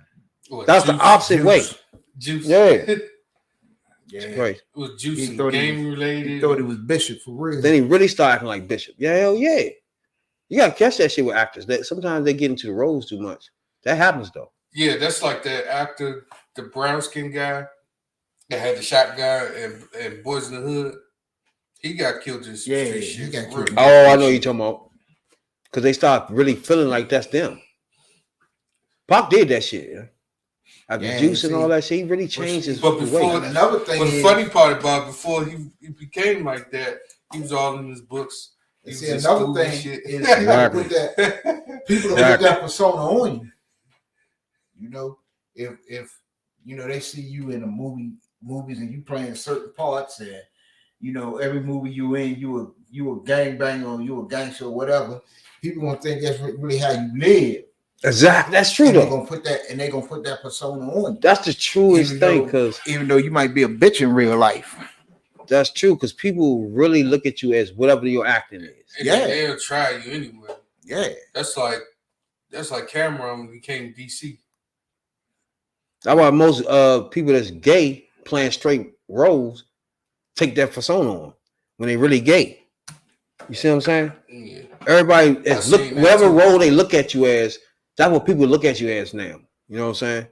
That's the opposite way. Juice. Yeah. Yeah, right. It was Juice and game related. He thought it was Bishop for real. Then he really started acting like Bishop. Yeah, hell yeah. You gotta catch that shit with actors. That sometimes they get into the roles too much. That happens though. Yeah, that's like that actor, the brown skin guy that had the shotgun and Boys in the Hood. He got killed in some street shit. He got killed. Oh, I know you're talking about. Because they start really feeling like that's them. Pop did that shit. Yeah? After Juice and all that shit, he really changed his way. Another thing, the funny part about before he became like that, he was all in his books. See, another thing is people put that persona on you. You know, if you know they see you in a movies and you playing certain parts, and you know every movie you in, you a gangbanger or you a gangster or whatever. People gonna think that's really how you live. Exactly, that's true. They're gonna put that persona on you. That's the truest thing, because even though you might be a bitch in real life, that's true. Because people really look at you as whatever your acting is. And they'll try you anyway. Yeah, that's like Cameron when he came to DC. That's why most people that's gay playing straight roles take that persona on when they really gay. You see what I'm saying? Yeah. Everybody is whatever role they look at you as. That's what people look at you as now. You know what I'm saying?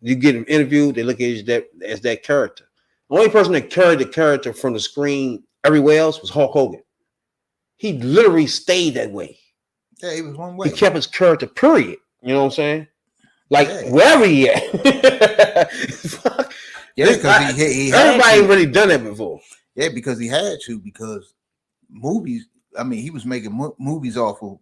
You get an interview, they look at you as that character. The only person that carried the character from the screen everywhere else was Hulk Hogan. He literally stayed that way. Yeah, he was one way. He kept his character, period. You know what I'm saying? Like wherever he at. Yeah, because he everybody ain't really done that before. Yeah, because he had to, because movies, I mean, he was making movies off of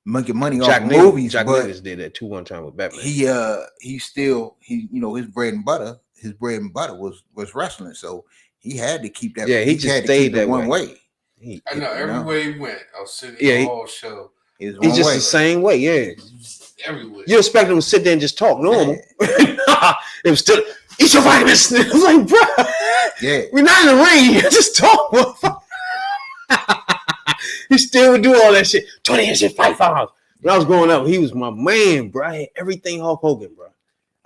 making money off of movies. Jack Nicholson did that too one time with Batman. He still you know, his bread and butter was wrestling. So he had to keep that. Yeah, he just stayed that one way. I know everywhere he went. I was sitting in the hall show. He's just the same way, yeah. Everywhere. You expect him to sit there and just talk normal. Yeah. It was still eat your vitamins. I was like, bro, we're not in the ring. Just talk. He still would do all that shit. 20 inches, 5 pounds. When I was growing up, he was my man, bro. I had everything Hulk Hogan, bro.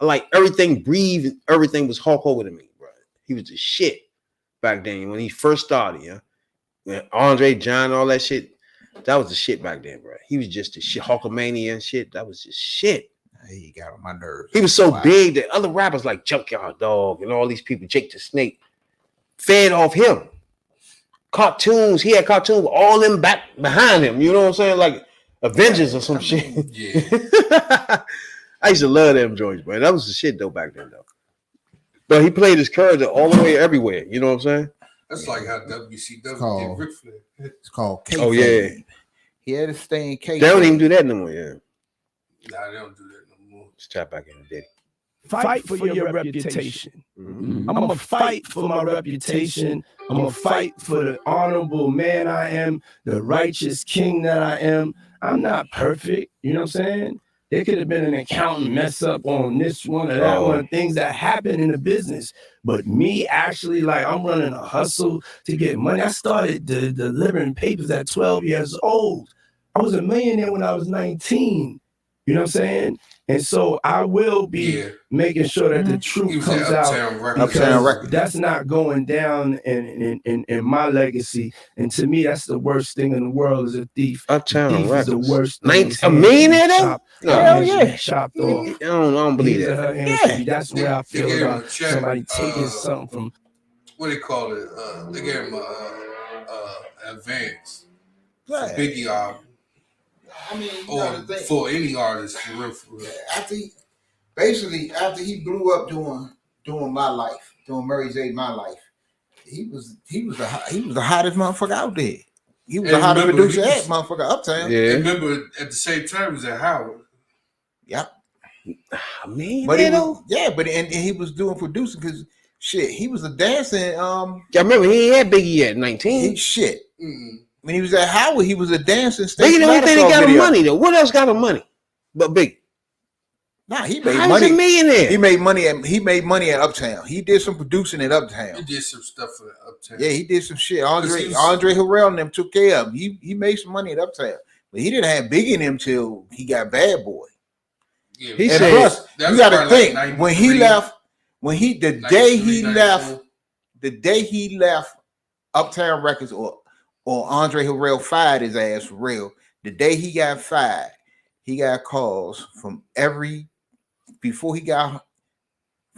I like everything, breathed, everything was Hulk Hogan to me, bro. He was the shit back then when he first started, yeah. When Andre, John, all that shit, that was the shit back then, bro. He was just the shit, Hulkamania and shit. That was just shit. He got on my nerves. He was so big that other rappers like Junkyard Dog and all these people, Jake the Snake, fed off him. Cartoons, he had cartoons with all them back behind him. You know what I'm saying? Like Avengers or some shit. Yeah. I used to love them joints, man. That was the shit though back then, though. But he played his character all the way everywhere. You know what I'm saying? That's like how WCW did Ric Flair. It's called K. Oh yeah. He had to stay in K. They don't even do that no more. Yeah. Nah, they don't do that no more. Just tap back in the day. Fight for your reputation. Mm-hmm. I'm gonna fight for my reputation. I'm gonna fight for the honorable man I am, the righteous king that I am. I'm not perfect. You know what I'm saying? There could have been an accountant mess up on this one or that one, things that happen in the business. But me actually, like, I'm running a hustle to get money. I started delivering papers at 12 years old. I was a millionaire when I was 19. You know what I'm saying? And so I will be making sure that the truth comes out, because that's not going down in my legacy. And to me, that's the worst thing in the world is a thief. Uptown Records. The worst thing. A millionaire though? Hell yeah. Chopped off. I don't believe that. Yeah. That's where I feel about somebody taking something from. What do they call it? They gave him advance. Right. Biggie album. I mean, you Or know the thing. for any artist, for real, for real. After he blew up doing My Life, doing Mary J. My Life, he was the hottest motherfucker out there. He was the hottest producer at motherfucker Uptown. Yeah. And remember, at the same time, he was at Howard. Yep. Man, but he was doing producing because shit, he was a dancer. I remember he had Biggie at 19. When he was at Howard, he was a dancer. Biggie the only thing that got him money though. What else got him money? But Biggie. Nah, he made How money. He a millionaire. He made money at Uptown. He did some producing at Uptown. He did some stuff at Uptown. Yeah, he did some shit. Andre Harrell and them took care of him. He made some money at Uptown, but he didn't have Biggie in him till he got Bad Boy. Yeah, and plus, you got to think when he left, the day he left Uptown Records or Andre Harrell fired his ass for real. The day he got fired, he got calls from before he got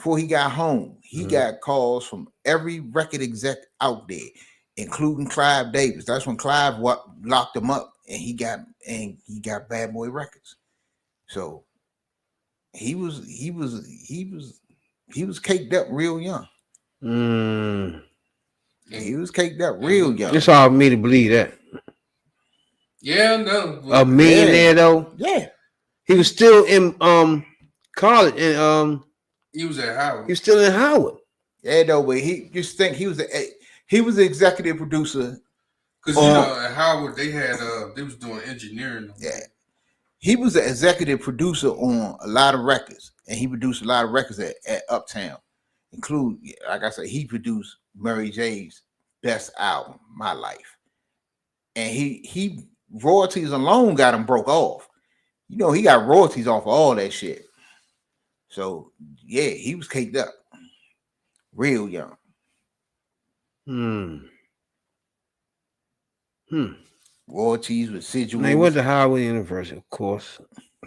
home. He got calls from every record exec out there, including Clive Davis. That's when Clive locked him up, and he got Bad Boy Records. So he was caked up real young. He was caked up real young. It's hard for me to believe that. Yeah, no. A millionaire though. Yeah. He was still in college and he was at Howard. He was still in Howard. Yeah, no, but he just think he was the executive producer. Because at Howard they was doing engineering. Yeah. He was the executive producer on a lot of records, and he produced a lot of records at Uptown. Include, like I said, he produced Mary J's best album, My Life. And he royalties alone got him broke off. You know, he got royalties off of all that shit. So yeah, he was caked up. Real young. Royalties, residuals. They went to Howard University, of course.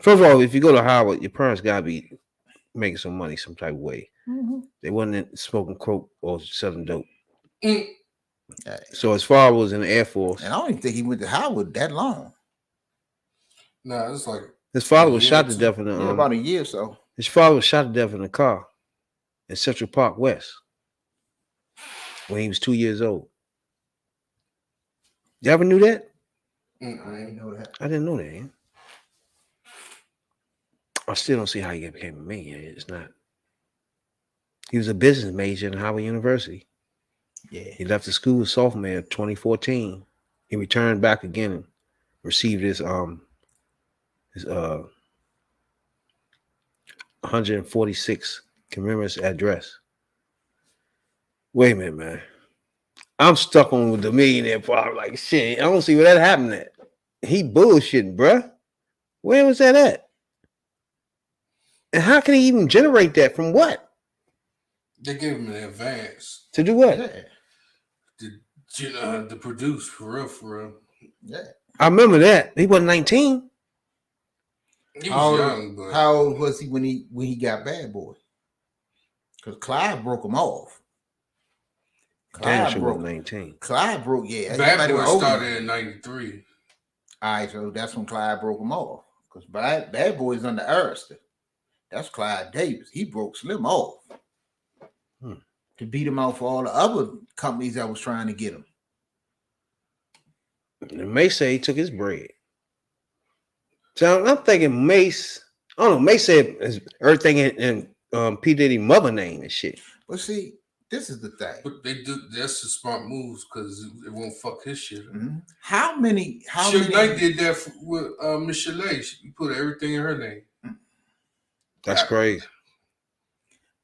First of all, if you go to Howard, your parents gotta be making some money some type of way. Mm-hmm. They wasn't smoking coke or selling dope. Right. So his father was in the Air Force. And I don't even think he went to Howard that long. No, it's like his father was shot to death in the about a year or so. His father was shot to death in a car in Central Park West when he was 2 years old. You ever knew that? I didn't know that. I didn't know that. Yeah? I still don't see how he became a millionaire. It's not. He was a business major at Howard University. Yeah. He left the school sophomore in 2014. He returned back again and received his 146 commemorative address. Wait a minute, man. I'm stuck on with the millionaire part. Like, shit, I don't see where that happened at. He bullshitting, bruh. Where was that at? And how can he even generate that from what? They gave him an advance. To do what? To produce, for real. Yeah. I remember that. He wasn't 19. He was young, but how old was he when he got Bad Boy? Because Clive broke him off. Clive broke 19. Clive broke, yeah. Bad Boy started in 93. All right, so that's when Clive broke him off. Because Bad Boy's under Arista. That's Clive Davis. He broke Slim off. To beat him out for all the other companies that was trying to get him. And Mace said he took his bread. So I'm thinking Mace. I don't know. Mace said everything in P. Diddy mother name and shit. But see, this is the thing. But that's the smart moves because it won't fuck his shit. Mm-hmm. How many? Suge Knight did that with Miss Chalet. He put everything in her name. That's crazy.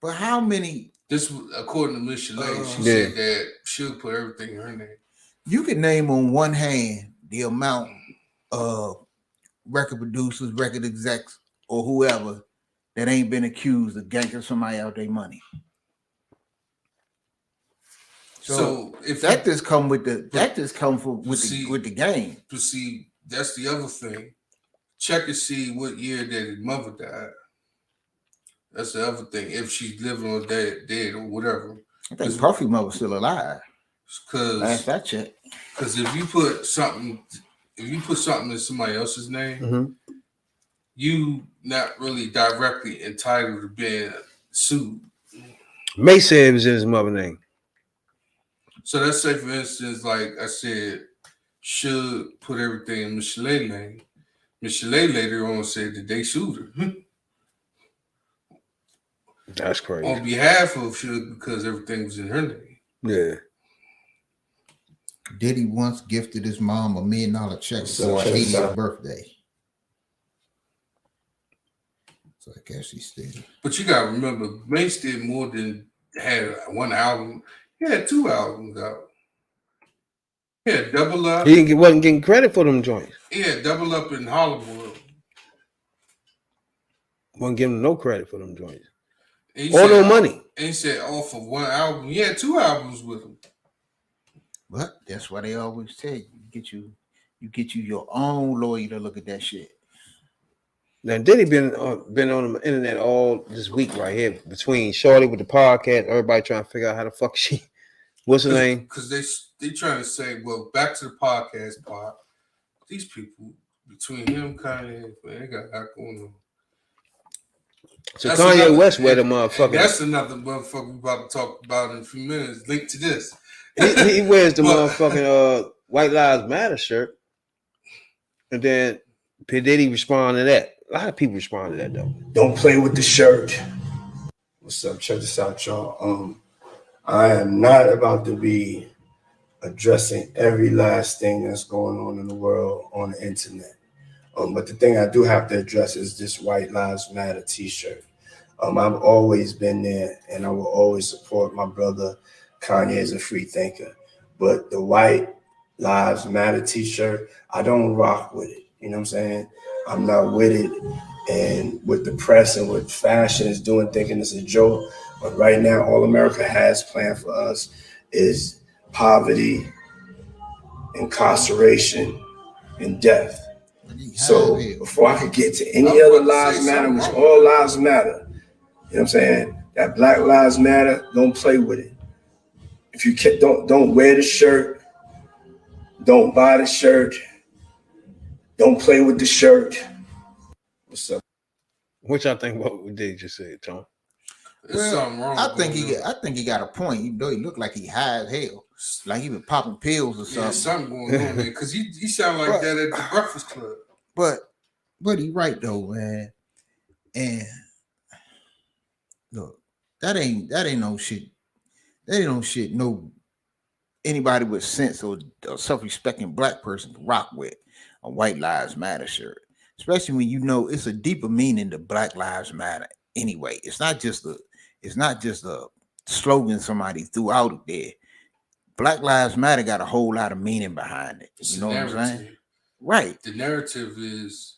But how many? This, according to Miss Chalet, she said that Suge put everything in her name. You could name on one hand the amount of record producers, record execs, or whoever that ain't been accused of ganking somebody out their money. So if that just come with the with the game. To see, that's the other thing. Check and see what year that his mother died. That's the other thing. If she's living or dead or whatever. I think Puffy mother's still alive. Because last I checked. Because if you put something if you put something in somebody else's name, you not really directly entitled to being sued. May said it was in his mother's name. So let's say, for instance, like I said, should put everything in Michelet's name. Michelet later on said that they sued her. That's crazy. On behalf of Suge, because everything was in her name. Yeah. Diddy once gifted his mom $1 million check for her 80th birthday. So I guess he's steady. But you gotta remember, Mace did more than had one album. He had 2 albums out. He had Double Up. He wasn't getting credit for them joints. He had Double Up in Hollywood. Wasn't giving him no credit for them joints. Or no money. And he said off of 1 album. He had 2 albums with him. But that's why they always tell you, you get you your own lawyer to look at that shit. Now Diddy been on the internet all this week right here between Shorty with the podcast, everybody trying to figure out how the fuck she, what's her name? Because they trying to say, well, back to the podcast part. These people between him, Kanye, man, they got a lot going on. So that's Kanye West wear the motherfucker. That's another motherfucker we about to talk about in a few minutes. Linked to this. He wears the motherfucking White Lives Matter shirt, and then P. Diddy responded to that. A lot of people respond to that though. Don't play with the shirt. What's up? Check this out, y'all. I am not about to be addressing every last thing that's going on in the world on the internet. But the thing I do have to address is this White Lives Matter t-shirt. I've always been there, and I will always support my brother Kanye as a free thinker. But the White Lives Matter t-shirt, I don't rock with it. You know what I'm saying? I'm not with it. And with the press and what fashion is doing, thinking it's a joke. But right now, all America has planned for us is poverty, incarceration, and death. So before I could get to any other lives matter, which all lives matter, you know what I'm saying? That Black Lives Matter, don't play with it. If you can't, don't wear the shirt, don't buy the shirt, don't play with the shirt. What's up? What y'all think about what Diddy just said, Tom? There's something wrong. I think he got a point. Even though he looked like he high as hell, like he been popping pills or something. Yeah, something going on, man. Because he sound like that at the Breakfast Club. But he right though, man. And look, that ain't no shit. That ain't no shit. No, anybody with sense or self-respecting black person can rock with a White Lives Matter shirt, especially when you know it's a deeper meaning to Black Lives Matter. Anyway, it's not just a slogan somebody threw out there. Black Lives Matter got a whole lot of meaning behind it. You know what I'm saying? Right. The narrative is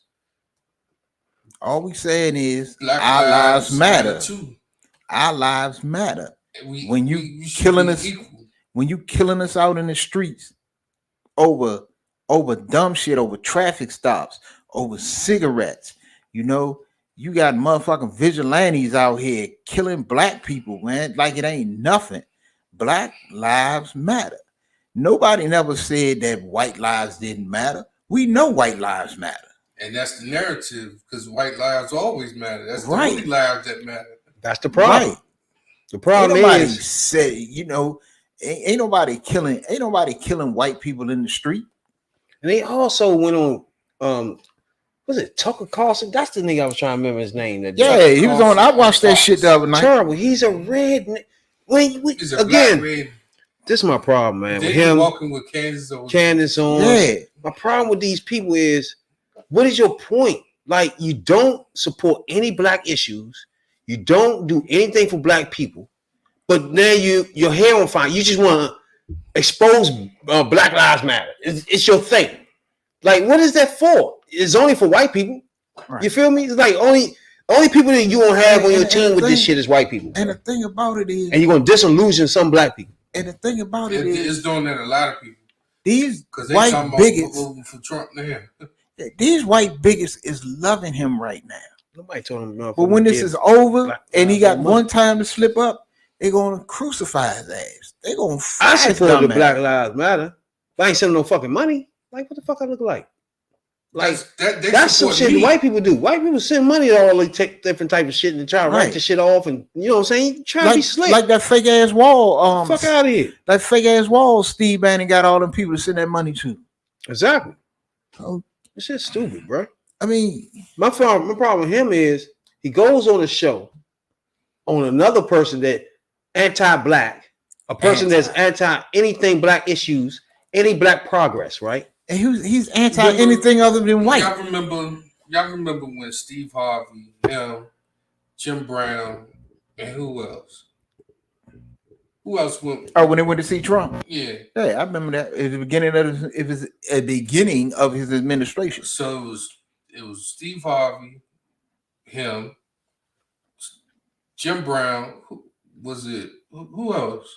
all we saying is Black our lives matter. Too. Our lives matter. When you killing us, when you killing us out in the streets over dumb shit, over traffic stops, over cigarettes, you know, you got motherfucking vigilantes out here killing black people, man, like it ain't nothing. Black lives matter. Nobody never said that white lives didn't matter. We know white lives matter. And that's the narrative, because white lives always matter. That's the right. only lives that matter. That's the problem. Right. The problem is, say, you know, ain't nobody killing white people in the street. And they also went on, was it Tucker Carlson? That's the nigga I was trying to remember his name. Yeah, he was on. I watched that shit the other night. Terrible. He's a red. He's a again, red. This is my problem, man. With him walking with Candace on. Yeah. My problem with these people is, what is your point? Like, you don't support any black issues. You don't do anything for black people. But now your hair on fire. You just want to expose Black Lives Matter. It's your thing. Like, what is that for? It's only for white people. Right. You feel me? It's like only people that you won't have on your team with this shit is white people. And the thing about it is, and you're gonna disillusion some black people. And the thing about it is, it's doing that a lot of people. These white bigots for Trump now. These white bigots is loving him right now. Nobody told him no. But when this is over and he got one time to slip up, they're gonna crucify his ass. They're gonna. I support the Black Lives Matter. But I ain't selling no fucking money. Like, what the fuck I look like? Like they that's some shit me. white people do. White people send money to all they take different type of shit and try to write the shit off, and you know what I'm saying? Try to be slick. Like that fake ass wall. Fuck out of here. That fake ass wall Steve Bannon got all them people to send that money to. Exactly. Oh, this shit's stupid, bro. I mean, my problem with him is he goes on a show on another person that anti-black, a person that's anti anything black issues, any black progress, right? And he's anti anything other than white. Y'all remember when Steve Harvey, him, Jim Brown, and who else? Who else went? Oh, when they went to see Trump. Yeah. Hey, I remember that at the beginning of his administration. So it was Steve Harvey, him, Jim Brown. Who was it? Who else?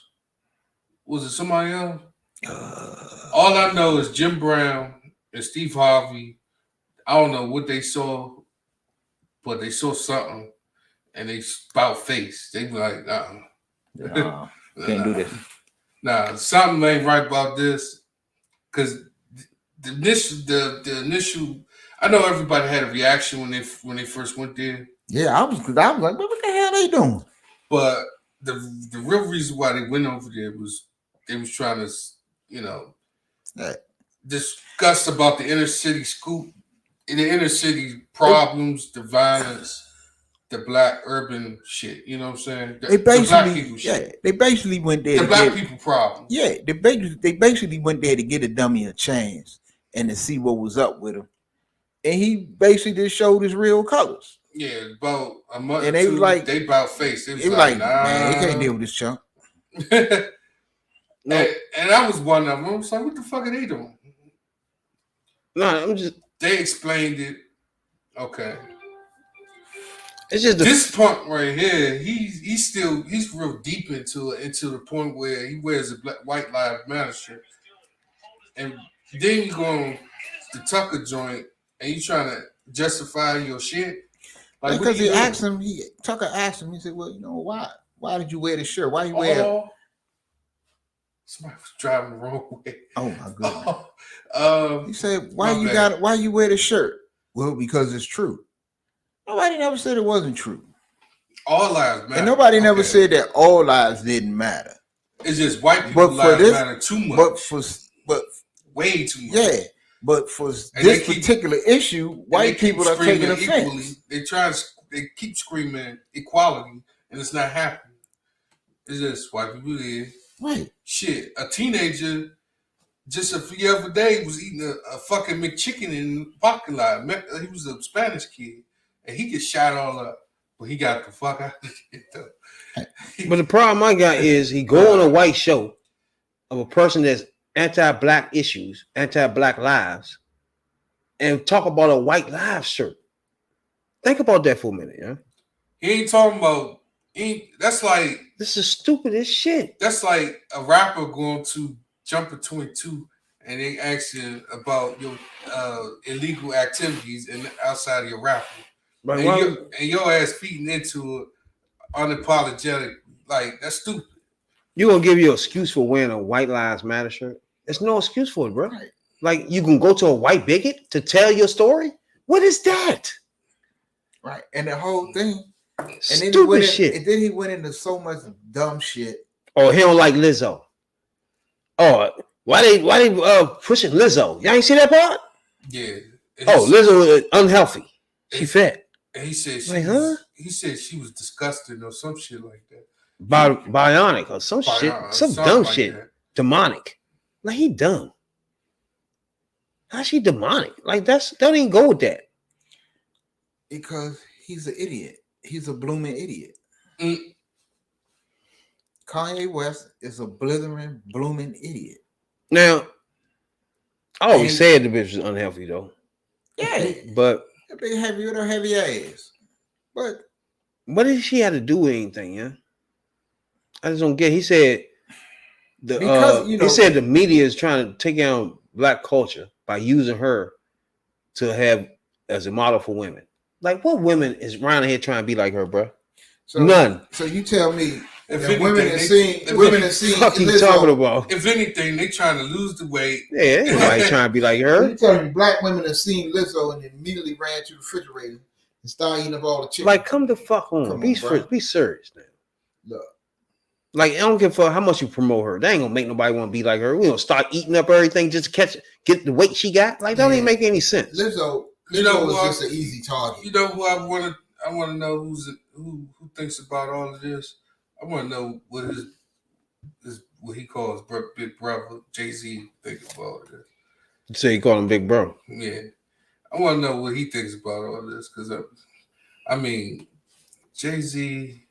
Was it somebody else? All I know is Jim Brown and Steve Harvey. I don't know what they saw, but they saw something, and they spout face. They be like, can't do this. Nah, something ain't right about this. Because the initial, I know everybody had a reaction when they first went there. Yeah, I was like, what the hell they doing? But the real reason why they went over there was they was trying to, discuss about the inner city problems, the violence, the black urban shit. You know what I'm saying? The black people shit. They basically went there. The black people problem. Yeah, they basically went there to get a dummy a chance and to see what was up with him, and he basically just showed his real colors. Yeah, about a month. And they was like, they about face. They was like, nah. Man, they can't deal with this chunk. No. And I was one of them. I was like, what the fuck are they doing? No, They explained it. Okay. It's just this point right here. He's real deep into the point where he wears a white lives matter shirt, and then you go on the Tucker joint and you trying to justify your shit. Like, because Tucker asked him. He said, "Well, why did you wear this shirt? Why you wear?" Somebody was driving the wrong way. Oh my goodness. He said, "Why you wear the shirt?" Well, because it's true. Nobody never said it wasn't true. All lives matter. And nobody never said that all lives didn't matter. It's just white people lives matter too much. But way too much. Yeah. But for this particular issue, white people are taking offense. They keep screaming equality, and it's not happening. It's just white people there. Right. Shit. A teenager just a few other days was eating a fucking McChicken in the parking lot. He was a Spanish kid, and he gets shot all up. But he got the fuck out of it, though. But the problem I got is he go on a white show of a person that's anti-black issues, anti-black lives, and talk about a white lives shirt. Think about that for a minute, yeah. He ain't talking about. That's like, this is stupid as shit. That's like a rapper going to jump between two, and they ask you about your illegal activities and outside of your rapping, right? And your ass feeding into it unapologetic. Like, that's stupid. You gonna give you an excuse for wearing a White Lives Matter shirt? There's no excuse for it, bro. Right. Like, you can go to a white bigot to tell your story. What is that? Right, and the whole thing. And stupid shit. And then he went into so much dumb shit. Oh, he don't like Lizzo. Oh, why they pushing Lizzo? Y'all ain't see that part? Yeah. Oh, Lizzo is unhealthy. She fat. And he said he said she was disgusting or some shit like that. Bionic or some shit. Some dumb like shit. That. Demonic. Like, he dumb. How's she demonic? Like, that ain't go with that. Because he's an idiot. He's a blooming idiot. Kanye West is a blithering, blooming idiot. Now, I always said the bitch was unhealthy, though. Yeah. But big heavy with her heavy ass. But what did she have to do with anything, yeah? I just don't get. He said he said the media is trying to take down black culture by using her to have as a model for women. Like, what women is around here trying to be like her, bro? None. So you tell me women have seen. Fuck you talking about? If anything, they trying to lose the weight. Yeah, ain't nobody trying to be like her. You telling me black women have seen Lizzo and immediately ran to the refrigerator and started eating up all the chicken? Like, come the fuck on. Be serious, man. Look. Like, I don't give a fuck how much you promote her. That ain't gonna make nobody want to be like her. We gonna start eating up everything just to get the weight she got. Like, that don't even make any sense. Lizzo is just an easy target. You know who I want to know who thinks about all of this. I want to know what what he calls Big Brother Jay-Z think about this. You say you call him Big Bro? Yeah, I want to know what he thinks about all this because I mean, Jay-Z.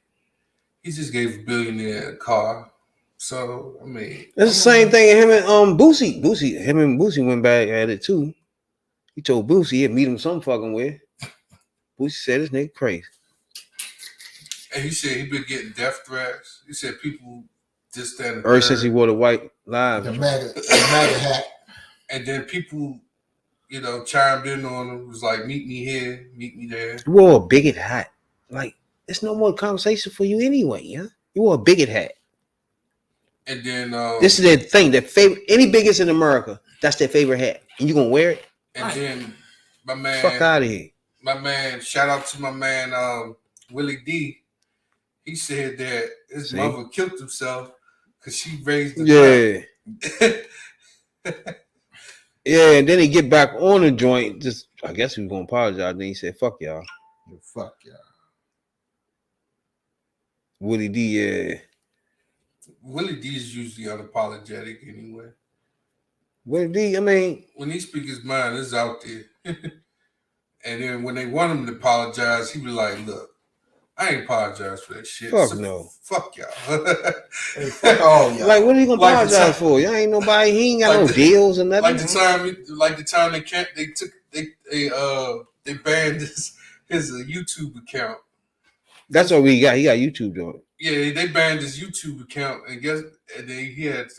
He just gave a billionaire a car. So, I mean. That's the same thing. Him and Boosie. Him and Boosie went back at it too. He told Boosie he'd meet him some fucking way. Boosie said this nigga crazy. And he said he been getting death threats. He said people just stand. Ever since he wore the white lives. The MAGA hat. And then people, chimed in on him. Was like, meet me here, meet me there. You wore a bigot hat. Like, there's no more conversation for you anyway, yeah? You wore a bigot hat. And then this is their thing. Their favorite, any bigots in America, that's their favorite hat. And you gonna wear it? And then my man, fuck out of here. My man, shout out to my man Willie D. He said that his mother killed himself because she raised the Yeah, and then he get back on the joint. Just I guess he was gonna apologize. Then he said, "Fuck y'all." Fuck y'all. Willie D, yeah. Willie D is usually unapologetic anyway. Willie D, I mean, when he speaks his mind, it's out there. And then when they want him to apologize, he be like, "Look, I ain't apologize for that shit. Fuck no. Fuck y'all." Hey, fuck all y'all. Like, what are you gonna apologize for? Y'all ain't nobody. He ain't got no deals or nothing. Like the time they banned his YouTube account. That's what we got. He got YouTube doing. Yeah, they banned his YouTube account, and then he had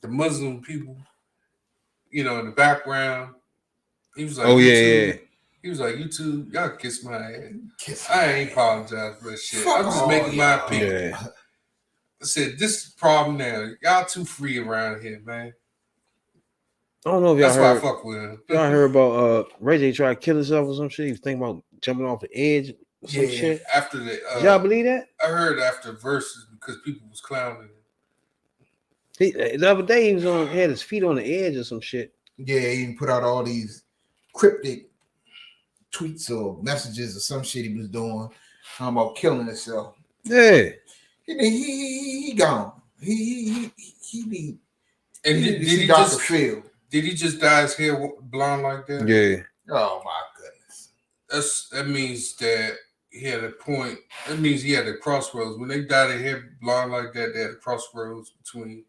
the Muslim people, in the background. He was like, yeah. He was like, YouTube, y'all kiss my ass. I ain't apologize for that shit. I'm just making my opinion. Yeah. I said, this is the problem now. Y'all too free around here, man. I don't know if y'all heard. That's why I fuck with him. Y'all heard about Ray J tried to kill himself or some shit? He was thinking about jumping off the edge or some shit. After the y'all believe that? I heard after verses because people was clowning him. The other day he had his feet on the edge or some shit. Yeah, he put out all these cryptic tweets or messages or some shit he was doing about killing himself. Yeah. He gone. He need. And did he Dr. Phil. Did he just dye his hair blonde like that? Yeah. Oh my goodness. That means that he had a point. That means he had a crossroads. When they dye their hair blonde like that, they had a crossroads between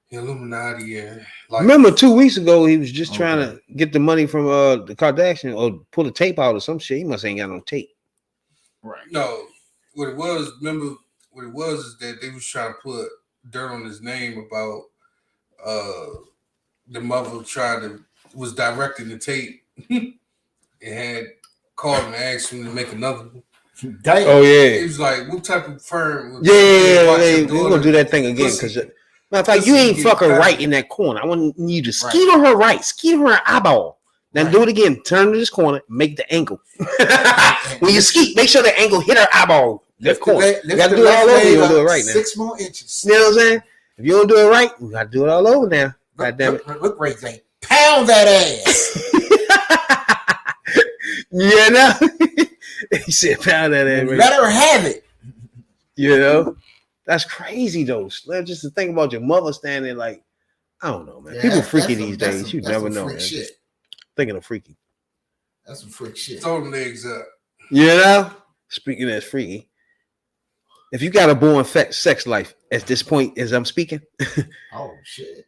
Illuminati and remember 2 weeks ago he was just trying to get the money from the Kardashian or pull a tape out or some shit. He must ain't got no tape. Right. No, what it was is that they was trying to put dirt on his name about the mother was directing the tape and had called and asked him to make another one. Damn. Oh yeah. He was like, what type of firm? We're gonna do that thing again because matter of fact, you ain't fucking right in that corner. I want you to skeet on her right, skeet on her eyeball. Now do it again. Turn to this corner, make the ankle. When you skeet, make sure the ankle hit her eyeball. That corner. You gotta do it all over. You don't do it right now. 6 more inches. You know what I'm saying? If you don't do it right, you gotta do it all over now. God damn it. Look, Ray J. Pound that ass. Yeah, no. He said pound that ass. Let her have it. You know? That's crazy though. Just to think about your mother standing like, I don't know, man. People freaky these days. You never know, man. Shit. Thinking of freaky. That's some freak shit. Throw them legs up. You know? Speaking as freaky. If you got a born sex life at this point as I'm speaking, oh shit.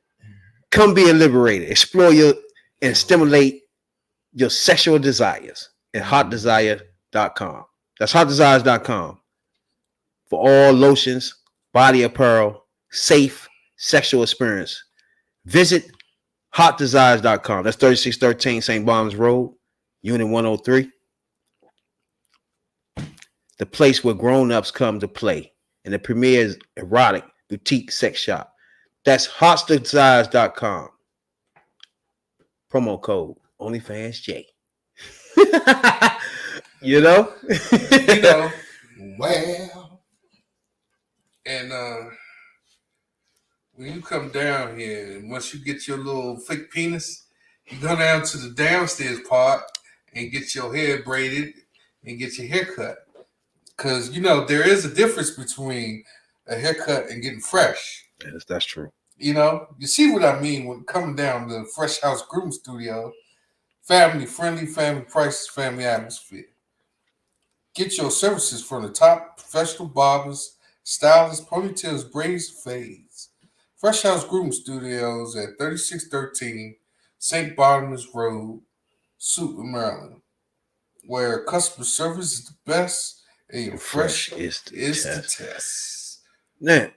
Come be liberated. Explore and stimulate your sexual desires at hotdesire.com. That's hotdesires.com for all lotions, body apparel, safe sexual experience. Visit hotdesires.com. That's 3613 St. Barnes Road, Unit 103. the place where grown-ups come to play, and the premier erotic boutique sex shop. That's hotstasize.com. Promo code OnlyFansJ. You know? You know. Well. And when you come down here, and once you get your little fake penis, you go down to the downstairs part and get your hair braided and get your hair cut. Because, you know, there is a difference between a haircut and getting fresh. Yes, that's true. You know, you see what I mean when coming down the Fresh House Groom Studio. Family friendly, family prices, family atmosphere. Get your services from the top professional barbers, stylists, ponytails, braids, fades. Fresh House Groom Studios at 3613 St. Barnabas Road, Suitland, Maryland, where customer service is the best and your fresh is the test. Now,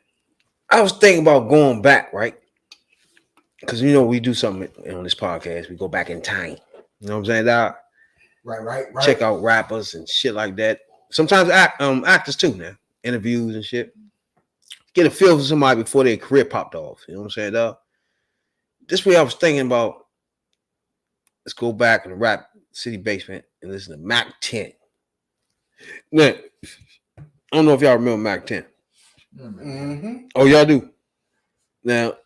I was thinking about going back, right? Because, you know, we do something on this podcast. We go back in time. You know what I'm saying, Doc? Right. Check out rappers and shit like that. Sometimes actors too, now. Interviews and shit. Get a feel for somebody before their career popped off. You know what I'm saying, Doc? This way I was thinking about, let's go back in the rap city basement and listen to Mac 10. Now, I don't know if y'all remember Mac 10. Mm-hmm. Oh, y'all do? Now,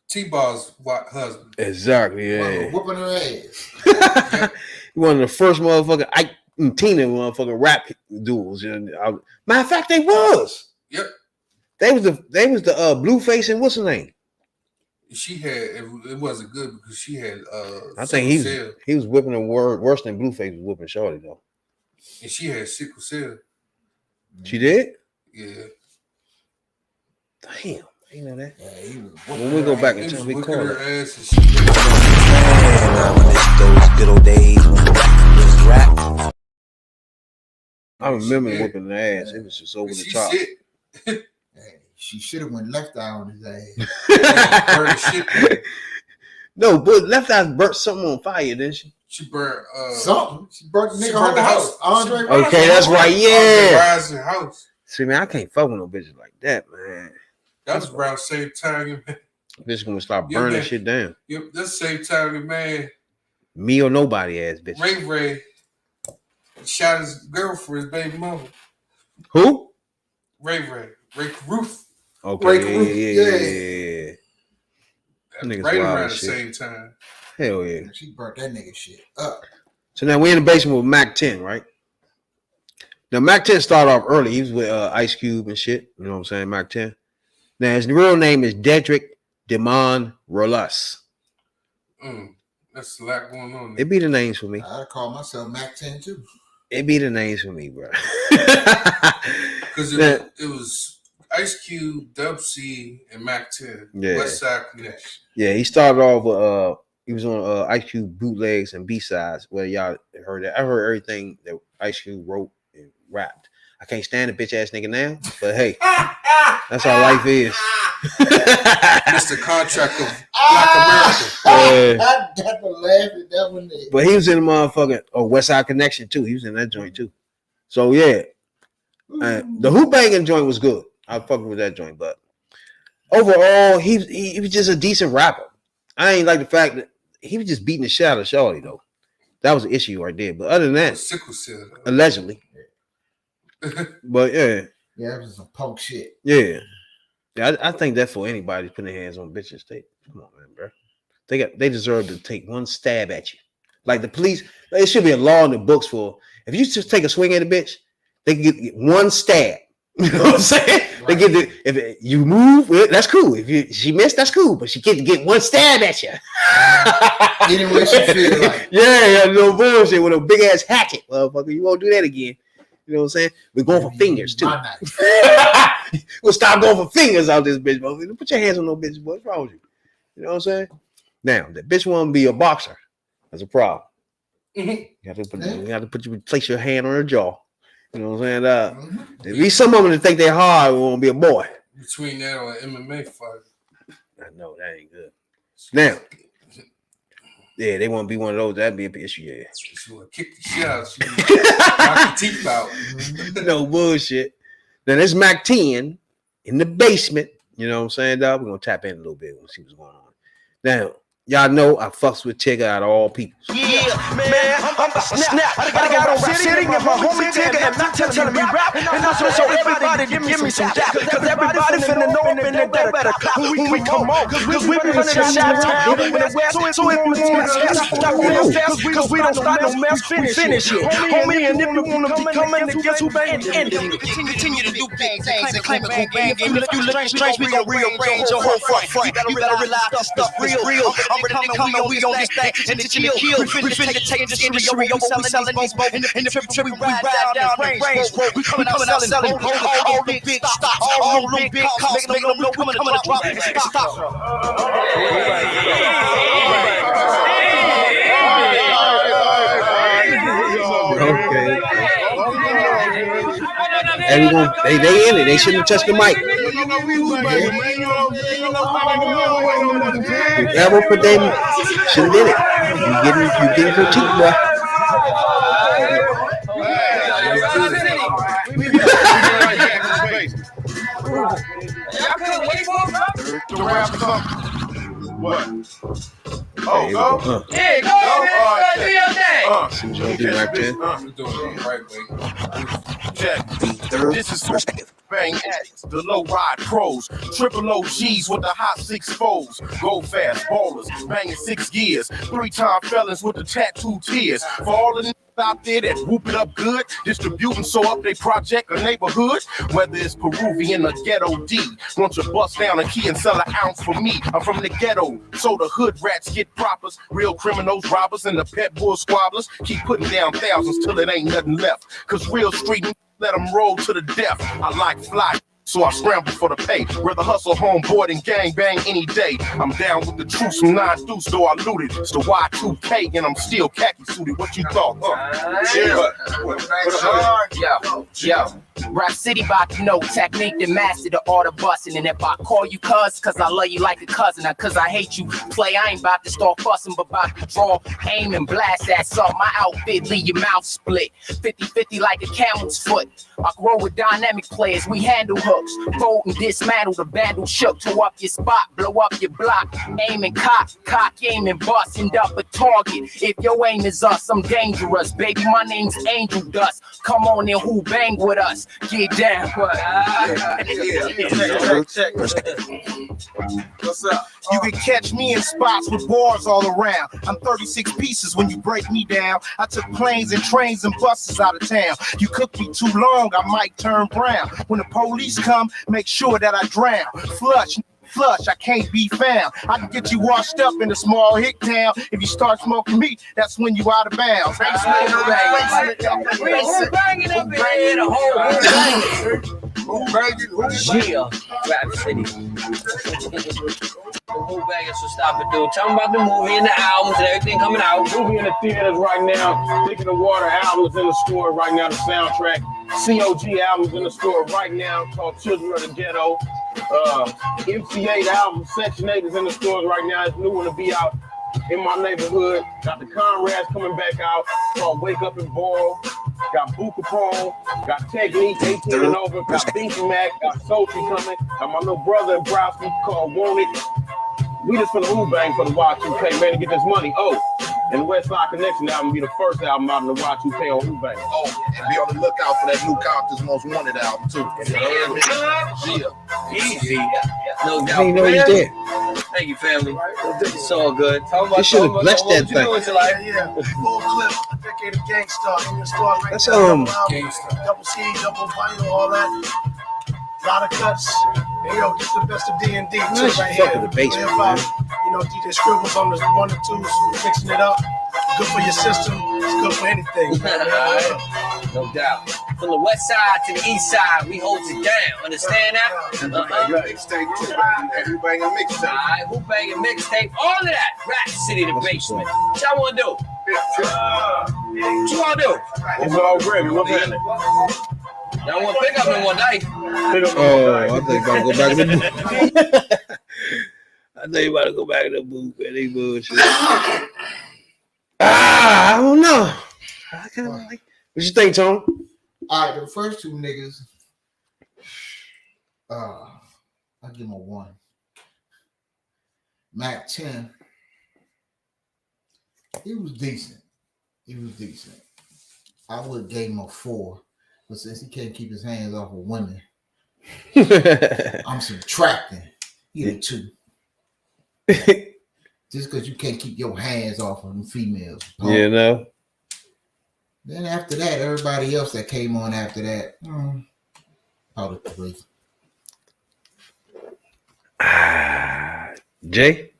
T-Bar's husband. Exactly, yeah. Whooping her ass. One of the first motherfucking Ike and Tina motherfucking rap duels. Matter of fact, they was. Yep. They was the Blueface and what's her name? She had it wasn't good because she had I think he was whipping her worse than Blueface was whipping Shorty though. And she had sickle cell. She did? Yeah. Damn. You know that? Yeah, when we go back in time, we call her it. ass and shit. Those good old days when was rap. I remember whooping the ass. It was just over the top. She should have went left eye on his ass. No, but left eye burnt something on fire, didn't she? She burnt something. She burnt the nigga whole house. Andre okay, that's right. Yeah. Andre house. See, man, I can't fuck with no bitches like that, man. That was around the same time, man. Bitch gonna start burning shit down. Yep, that's the same time, man. Me or nobody ass bitch. Ray shot his girlfriend's baby mama. Who? Ray Ruth. Okay, yeah. Right around the same time. Hell yeah. She burnt that nigga shit up. So now we're in the basement with Mac 10, right? Now Mac 10 started off early. He was with Ice Cube and shit. You know what I'm saying? Mac 10. Now his real name is Dedrick Demond Rolas. That's a lot going on there. It be the names for me. I call myself Mac 10 too. It be the names for me, bro. Because it was Ice Cube, Dub C, and Mac 10. Yeah. West Side Connection. Yeah, he started off with he was on Ice Cube bootlegs and B-sides. Where y'all heard that. I heard everything that Ice Cube wrote and rapped. I can't stand a bitch ass nigga now, but hey, that's how life is. Mr. Contract of Black America. I got to laugh at that one there. But he was in the motherfucking West Side Connection too. He was in that joint too. So yeah, the Hoop Banging joint was good. I fucking with that joint, but overall, he was just a decent rapper. I ain't like the fact that he was just beating the shit out of Shorty though. That was an issue right there. But other than that, sickle cell, allegedly. But yeah, that was some punk shit. Yeah, I think that for anybody putting their hands on bitches, come on, man, bro. They deserve to take one stab at you. Like the police, it should be a law in the books for if you just take a swing at a bitch, they can get one stab. You know what I'm saying? Right. They get if you move, that's cool. If she missed, that's cool. But she get one stab at you. Anyway, she feel like yeah, no bullshit with a big ass hatchet, motherfucker. You won't do that again. You know what I'm saying? We're going for fingers too. We'll stop going for fingers out this bitch, bro. Put your hands on no bitch, boy. What's wrong with you? You know what I'm saying? Now, the bitch want to be a boxer. That's a problem. Mm-hmm. You have to place your hand on her jaw. You know what I'm saying? There be some of them that think they're hard want to be a boy. Between that or an MMA fight. I know that ain't good. Now, Yeah, they want to be one of those. That'd be a issue. Yeah. She want to kick the shit out. She knock the teeth out. No bullshit. Then there's Mac 10 in the basement. You know what I'm saying, dog? We're gonna tap in a little bit and see what's going on. Now, y'all know I fucks with Tigger out of all people. Yeah, man, I'm the snap. I got on rap sitting and my homie Tigger and not telling me rap. And also so everybody give me some dap. Cause everybody finna know up in there better clap when we come on. Cause we be running the shot town in the west. So if you want to stop real fast, cause we don't start no mess, finish it. Homie, and if you wanna be coming to guess who bang end it. Continue to do big things and claim it who bang. If you look strange, we gon' rearrange your whole front. You better realize this stuff real. I'm ready to come and we on this thing and to kill. We finna take this industry over. We selling these boats. In the trip we ride down the range. We coming out selling all the big stocks, all the big costs. Make no coming to drop and stop. Okay. Everyone, they in it. They shouldn't have touched the mic. Whoever put them shouldn't did it. You getting critiqued, boy. What? Oh, go. Yeah, go. Do your thing. See what y'all do right there. We're doing it right way. Check. This is perspective. Bang addicts, the low ride pros, triple OGs with the hot 6 foes, go fast ballers, banging 6 gears, 3-time felons with the tattoo tears. For all the out there that whoop it up good, distributing so up they project a neighborhood, whether it's Peruvian or ghetto D. Want you bust down a key and sell an ounce for me? I'm from the ghetto, so the hood rats get proppers, real criminals, robbers, and the pet bull squabblers keep putting down thousands till it ain't nothing left. Cause real street let them roll to the death. I like fly, so I scramble for the pay. Rather hustle homeboard and gang bang any day. I'm down with the truth from 9 deuce, though I looted. It's the Y2K and I'm still khaki suited. What you thought? Yo. Rap City bout to know technique to master the art of busting. And if I call you cuz I love you like a cousin, not cuz I hate you play, I ain't about to start fussing, but about to draw, aim, and blast that something. My outfit leave your mouth split 50-50 like a camel's foot. I grow with dynamic players, we handle hooks, fold and dismantle the vandal shook, to up your spot, blow up your block, aim and cock, aim and bust, end up a target. If your aim is us, I'm dangerous, baby, my name's Angel Dust. Come on and who bang with us? Get down. What's up? You can catch me in spots with bars all around. I'm 36 pieces when you break me down. I took planes and trains and buses out of town. You cook me too long, I might turn brown. When the police come, make sure that I drown. Flush, I can't be found. I can get you washed up in a small hick town. If you start smoking me, that's when you out of bounds. Who banging up in here? The whole Yeah, Rap City. Who banging, so stop it, dude. Tell me about the movie and the albums and everything coming out. Movie in the theaters right now. Sticking the Water albums in the store right now. The soundtrack. COG albums in the store right now called Children of the Ghetto. MC8 album, Section 8 is in the stores right now. It's new one to be out in my neighborhood. Got the Conrads coming back out called Wake Up and Ball. Got Boo Capone, got Technique, 18 and over, got Binky Mac, got Sophie coming. Got my little brother in Browski called Want It. We just for the Who Bang for the Y2K, man, to get this money. Oh, and the West Side Connection album be the first album out of the Y2K on Who Bang. Oh, and be on the lookout for that new Compton's Most Wanted album, too. Easy. No doubt. I didn't know he's there. Thank you, family. It's all good. You should have blessed that thing. full clip, a decade of Gangstar in your store right That's now. Double C, double vinyl, all that. Lot of cuts. Hey, yo, get the best of D&D too Nice. right Fuck here. with the bass, Hip man. hop, you know, DJ Scribbles on the 1 or 2s, mixing it up. Good for your system. It's good for anything. No doubt. From the west side to the east side, we hold it down. Understand that? Mixtape, Who Banging Mixtape. Alright, Who Banging Mixtape, all of that. Rap City, the basement. What y'all want to do? What you want to do? It's all gravy. What's happening? Y'all want to pick up in one night? Oh, I think I'm gonna go back to the I think you about to go back in the booth, man. They bullshit. I don't know. I kind of like. What you think, Tone? All right, the first two niggas, I'll give him a 1. Mac 10, he was decent. I would have gave him a 4, but since he can't keep his hands off of women, I'm subtracting. He a 2. Just because you can't keep your hands off of them females. You know. Then after that, everybody else that came on after that, probably 3. Jay?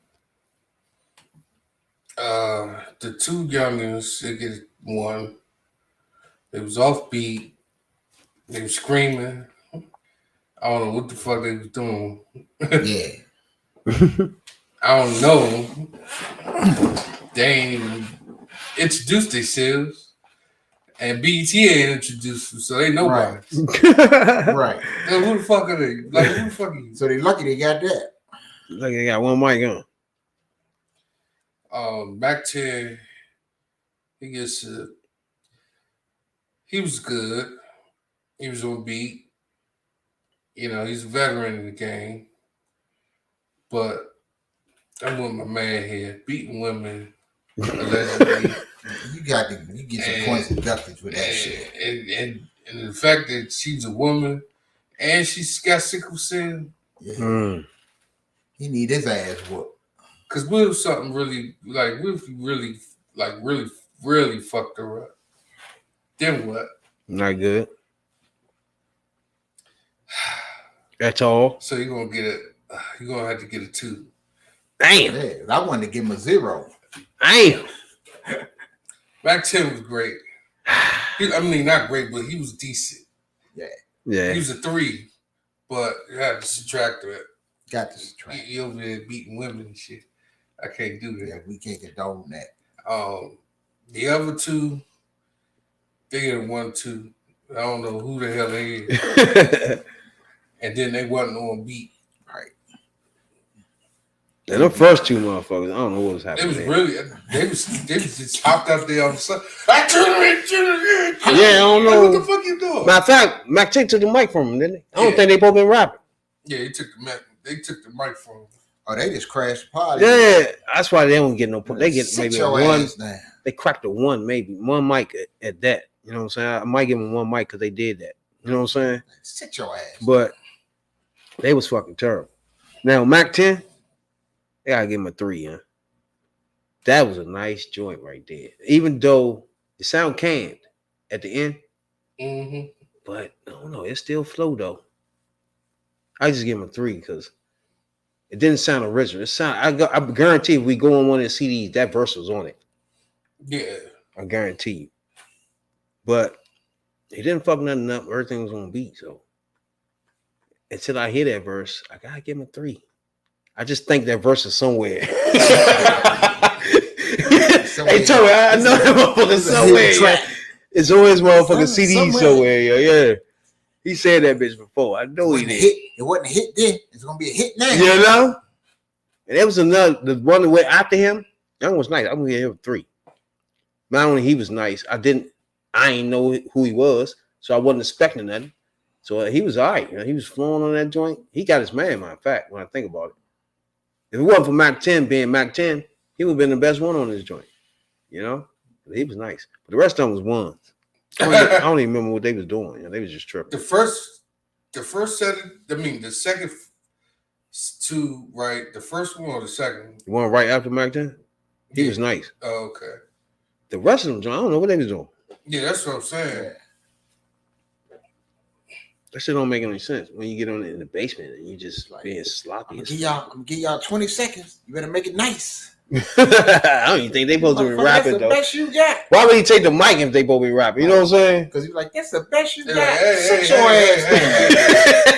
The two youngins, they get 1. They was offbeat. They was screaming. I don't know what the fuck they was doing. Yeah. I don't know. They ain't even introduced themselves. And BET ain't introduced them, so they nobody. Right. Then who the fuck are they? Like, who the fuck are you? So they lucky they got that. Lucky they got one mic on. Back to he was good. He was on beat. You know, he's a veteran in the game. But I'm with my man here, beating women allegedly. You get some points deducted with that shit. And the fact that she's a woman and she's got sickle cell. Yeah. He need his ass whooped. Cause what if something really really fucked her up? Then what? Not good. That's all. So you're gonna have to get a 2. Damn. Yeah, I wanted to give him a 0. Damn. Mac 10 was great. Not great, but he was decent. Yeah. He was a 3, but you had to subtract it. Got to subtract. He over there beating women and shit. I can't do that. Yeah, we can't condone that. The other 2, they get a 1, 2. I don't know who the hell they is. And then they wasn't on beat. Right. And the first 2 motherfuckers, I don't know what was happening. They was just hopped out there on the side. Yeah, I don't know. What the fuck you doing? Matter of fact, Mac T took the mic from him, didn't they? I don't think they both been rapping. Yeah, they took the mic from him. Oh, they just crashed the party. Yeah, that's why they don't get no point. They get maybe your 1. ass down. They cracked a 1, maybe 1 mic at that. You know what I'm saying? I might give them 1 mic because they did that. You know what I'm saying? Sit your ass. But they was fucking terrible. Now Mac 10, they gotta give him a 3, huh? That was a nice joint right there. Even though it sound canned at the end, but I don't know, it still flow though. I just give him a 3 because it didn't sound original. It sound. I guarantee if we go on one of the CDs, that verse was on it. Yeah, I guarantee you. But he didn't fuck nothing up. Everything was on beat. So until I hear that verse, I gotta give him a 3. I just think that verse is somewhere. Hey, Tony, I know that motherfucker somewhere. Yeah. It's always motherfucking CD somewhere. Yeah. He said that bitch before. I know he did. It wasn't a hit then. It's gonna be a hit now. You know? And there was the one that went after him. That one was nice. I'm gonna give him a 3. Not only he was nice, I ain't know who he was, so I wasn't expecting nothing. So he was all right. You know, he was flowing on that joint. He got his man, matter of fact, when I think about it. If it wasn't for Mac 10 being Mac 10, he would have been the best one on this joint. You know? But he was nice. But the rest of them was ones. I don't even remember what they was doing. You know, they was just tripping. The first set, the second 2, right? The first one or the second? The one right after Mac 10? He was nice. Oh, okay. The rest of them, I don't know what they was doing. Yeah, that's what I'm saying. That shit don't make any sense when you get on it in the basement and you just like being sloppy. I'm gonna give y'all 20 seconds. You better make it nice. I don't even think they supposed to be rapping though. That's the best you got. Why would he take the mic if they both be rapping? You know what I'm saying? Because he's like, that's the best you got. Sit your ass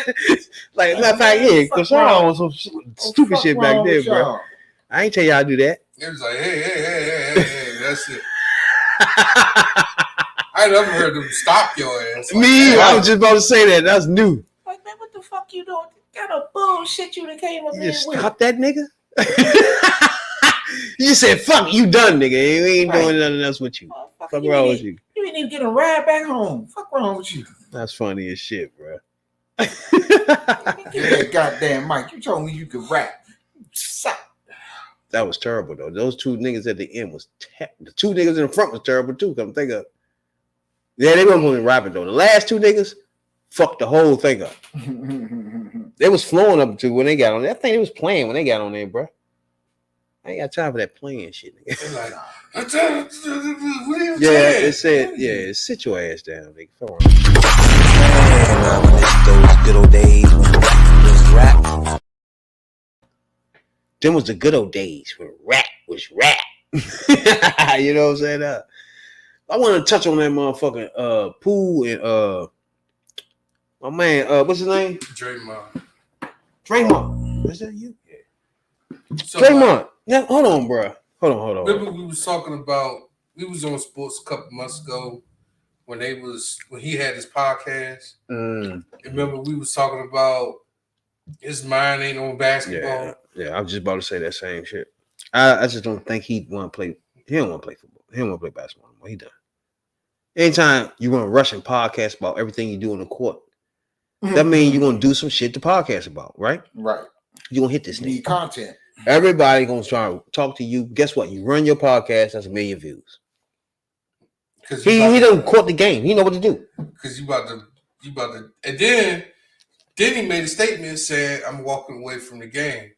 down. Like, matter of fact, yeah, because y'all on some stupid shit back there, bro. I ain't tell y'all to do that. It was like, hey, that's it. I never heard them stop your ass. Like I was just about to say that. That's new. Like, man, what the fuck you doing? Kind of bullshit you that came up You here just with. stop that nigga? You just said, fuck, you done, nigga. You ain't doing nothing else with you. Fuck wrong with you. You ain't even get a ride back home. Fuck wrong with you. That's funny as shit, bro. Give that goddamn mic. You told me you could rap. That was terrible, though. Those two niggas at the end was the two niggas in the front was terrible, too. Come think of. Yeah, they weren't going to rapping, though. The last two niggas fucked the whole thing up. They was flowing up to when they got on there. I think they was playing when they got on there, bro. I ain't got time for that playing shit, nigga. Yeah, it said, yeah, sit your ass down, nigga. Come on. Those good old days when was rap. Them was the good old days when rap was rap. You know what I'm saying? I want to touch on that motherfucking Pooh and my man, what's his name? Draymond. Is that you? Yeah. So, Draymond. Yeah, hold on, bro. Hold on. Remember we was talking about, we was on sports a couple months ago when he had his podcast. Remember we was talking about his mind ain't on basketball. Yeah, I was just about to say that same shit. I just don't think he want to play. He don't want to play football. He don't want to play basketball anymore. He done. Anytime you want to rush and podcast about everything you do on the court, that means you're gonna do some shit to podcast about, right? Right. You're gonna hit this. You need content. Everybody gonna try to talk to you. Guess what? You run your podcast, that's 1 million views. He done caught the game. He know what to do. Because you about to, and then Diddy made a statement saying, "I'm walking away from the game."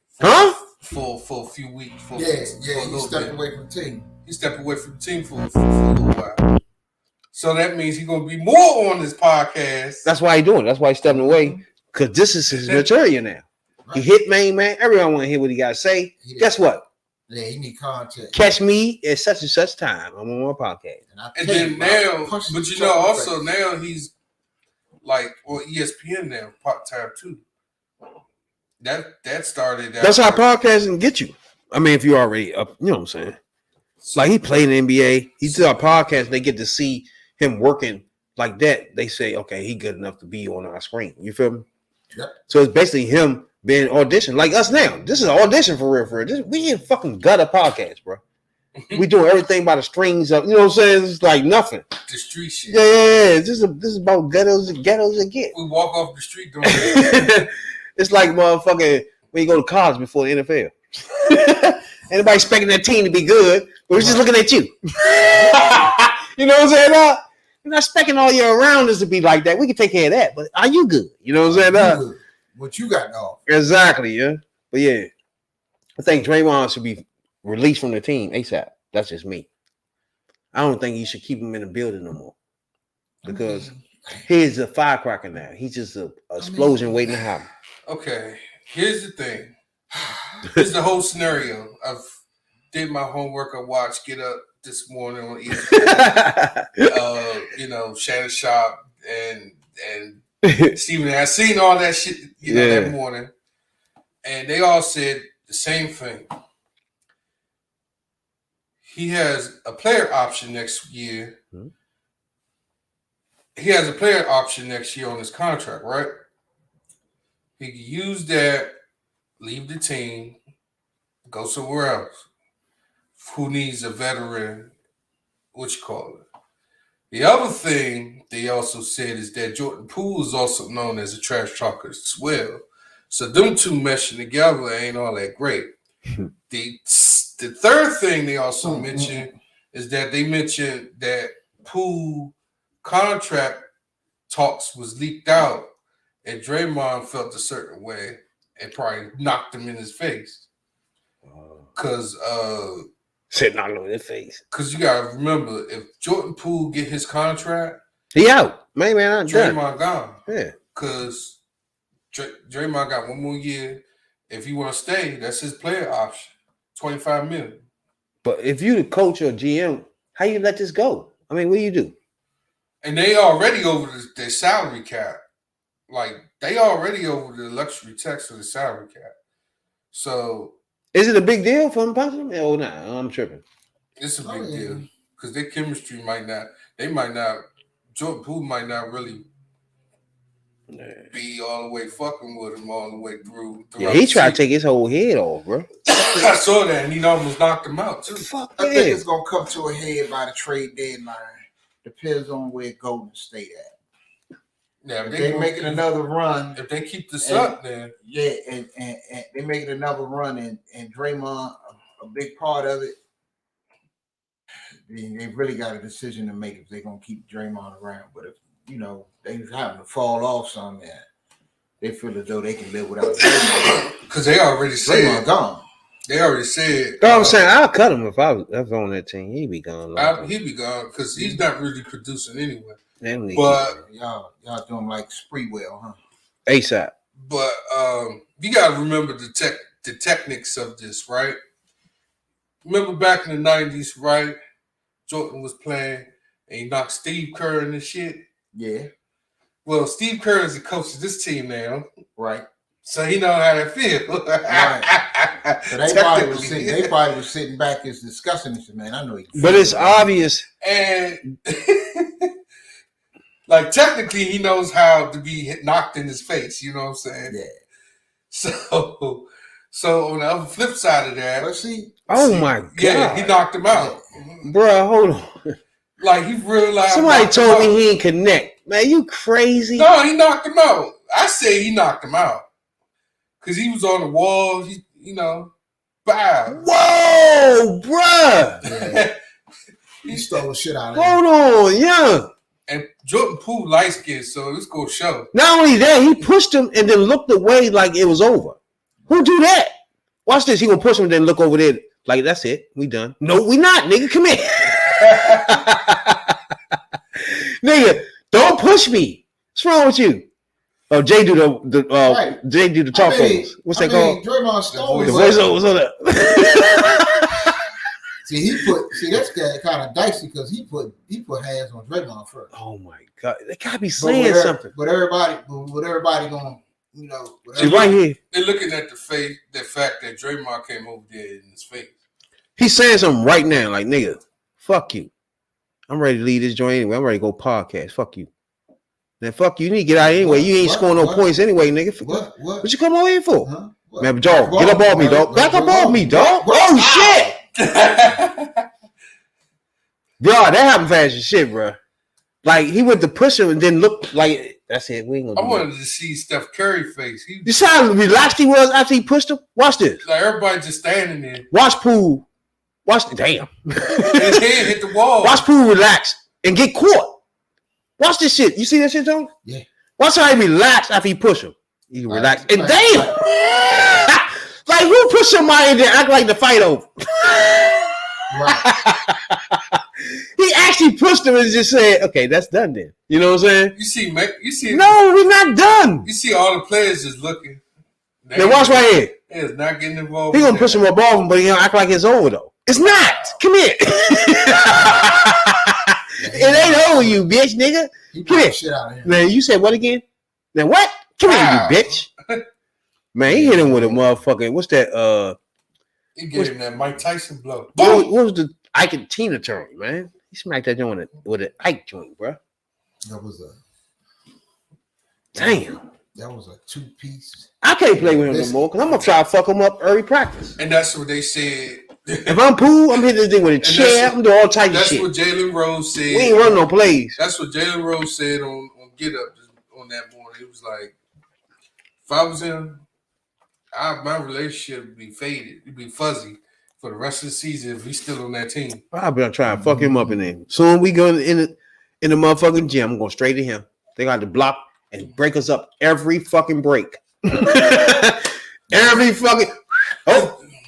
For a few weeks. He stepped away from the team. He stepped away from the team for a little while. So that means he's gonna be more on this podcast. That's why he doing it. That's why he's stepping away. Because this is his material now. Right. He hit man. Everyone want to hear what he got to say. Guess what? Yeah, he need content. Catch me at such and such time. I'm on my podcast. And then now, but you know, also now he's like on ESPN now, part time too. That started. That's how podcasting get you. I mean, if you already up, you know what I'm saying. Like he played in the NBA. He did a podcast. They get to see him working like that. They say, okay, he good enough to be on our screen. You feel me? Yep. So it's basically him being auditioned like us now. This is an audition for real. We ain't fucking gutter podcast, bro. We doing everything by the strings of, you know what I'm saying? It's like nothing. The street shit. Yeah. This is about ghettos and get. We walk off the street doing it. It's like motherfucking when you go to college before the NFL. Anybody expecting that team to be good, but we're just looking at you. You know what I'm saying? You're not expecting all your around us to be like that. We can take care of that, but are you good? You know what I'm saying? What you got now? Exactly, yeah. But yeah, I think Draymond should be released from the team ASAP. That's just me. I don't think you should keep him in the building no more because he's a firecracker now. He's just an explosion waiting to happen. Okay, here's the thing. Here's the whole scenario. I've did my homework. I watched Get Up this morning on ESPN. Shannon Sharp and Stephen. I seen all that shit, that morning, and they all said the same thing. He has a player option next year. Mm-hmm. He has a player option next year on his contract, right? He can use that, leave the team, go somewhere else. Who needs a veteran? What you call it? The other thing they also said is that Jordan Poole is also known as a trash talker as well. So them two meshing together ain't all that great. The third thing they also mentioned is that they mentioned that Poole contract talks was leaked out and Draymond felt a certain way and probably knocked him in his face. Because said knocked him in his face. Because you gotta remember, if Jordan Poole get his contract, he out. Man, I'm Draymond done. Gone. Yeah. Because Draymond got 1 more year. If he want to stay, that's his player option. $25 million. But if you the coach or GM, how you let this go? I mean, what do you do? And they already over their salary cap. Like, they already over the luxury tax of the salary cap. So... Is it a big deal for him possibly? Oh, no, I'm tripping. It's a big deal. Because their chemistry Jordan Poole might not really be all the way fucking with him all the way through. Yeah, he tried to take his whole head off, bro. I saw that, and he almost knocked him out too. Fuck I think it's gonna come to a head by the trade deadline. Depends on where Golden State at. Yeah, if they making another run, if they keep this up, then yeah, and they making another run, and Draymond a big part of it. They really got a decision to make if they're gonna keep Draymond around. But if they having to fall off some, man, they feel as though they can live without Draymond. Because they already said Draymond gone. They already said. I'm saying I'll cut him if I was on that team. He'd be gone. He'd be gone because he's not really producing anyway. But y'all doing like Spreewell, huh? ASAP. But you gotta remember the techniques of this, right? Remember back in the 90s, right? Jordan was playing and he knocked Steve Kerr in the shit. Yeah. Well, Steve Kerr is the coach of this team now. Right. So he know how that feel. Right. So they probably was sitting back and discussing this, man. I know he. But it's obvious. And like technically he knows how to be knocked in his face, you know what I'm saying? Yeah. So on the other flip side of that, let's see. Oh my God. Yeah, he knocked him out. Bruh, hold on. Like he realized somebody told me he ain't connect. Man, you crazy? No, he knocked him out. I say he knocked him out. Cause he was on the wall, bow. Whoa, bruh. Yeah. He stole the shit out of him. Hold on, yeah. And Jordan Poole light skinned, so it's gonna show. Not only that, he pushed him and then looked away like it was over. Who do that? Watch this. He gonna push him and then look over there like that's it. We done. No, we not, nigga. Come here. Nigga, don't push me. What's wrong with you? Oh, Jay do the talk overs. What's that called? Draymond stole the voiceovers on that. See, that's kind of dicey because he put hands on Draymond first. Oh my God, they gotta be saying something. But everybody gonna, see right here. They're looking at the fact that Draymond came over there in his face. He's saying something right now, like nigga, fuck you. I'm ready to leave this joint anyway. I'm ready to go podcast. Fuck you. Then fuck you. You need to get out anyway. You ain't scoring no points anyway, nigga. What you come over here for? Huh? Man, dog, get up off me, dog. Back up off me, dog. Oh shit. Bro, that happened fast as shit, bro. Like he went to push him and then look like that's it. We ain't gonna. I wanted to see Steph Curry face. You see how relaxed he was after he pushed him? Watch this. Like everybody just standing there. Watch Poole. Damn. His head hit the wall. Watch Poole relax and get caught. Watch this shit. You see that shit, Tony? Yeah. Watch how he relaxed after he pushed him. He relaxed. And damn! Like, who push somebody in there act like the fight over? Right. He actually pushed him and just said, okay, that's done then. You know what I'm saying? You see. No, we're not done. You see all the players just looking. Now watch right here. He's not getting involved. He gonna push him above him, but he gonna act like it's over though. It's not. Come here. It ain't over, you bitch, nigga. Come here. Shit out of him. Man, you said what again? Now what? Come here, you bitch. Man, he hit him with a motherfucking. What's that? He gave him that Mike Tyson blow. What was the Ike and Tina turn, man? He smacked that joint with an Ike joint, bro. That was damn. That was a 2-piece. I can't play with him no more because I'm gonna try to fuck him up early practice. And that's what they said. If I'm Poole, I'm hitting this thing with a chair. I'm doing all types of shit. That's what Jalen Rose said. We ain't running no plays. That's what Jalen Rose said on Get Up on that morning. It was like, if I was him, my relationship would be faded. It'd be fuzzy for the rest of the season if he's still on that team. I'll be trying to fuck him up in there. Soon we go in the motherfucking gym. I'm going straight to him. They got to block and break us up every fucking break. Every fucking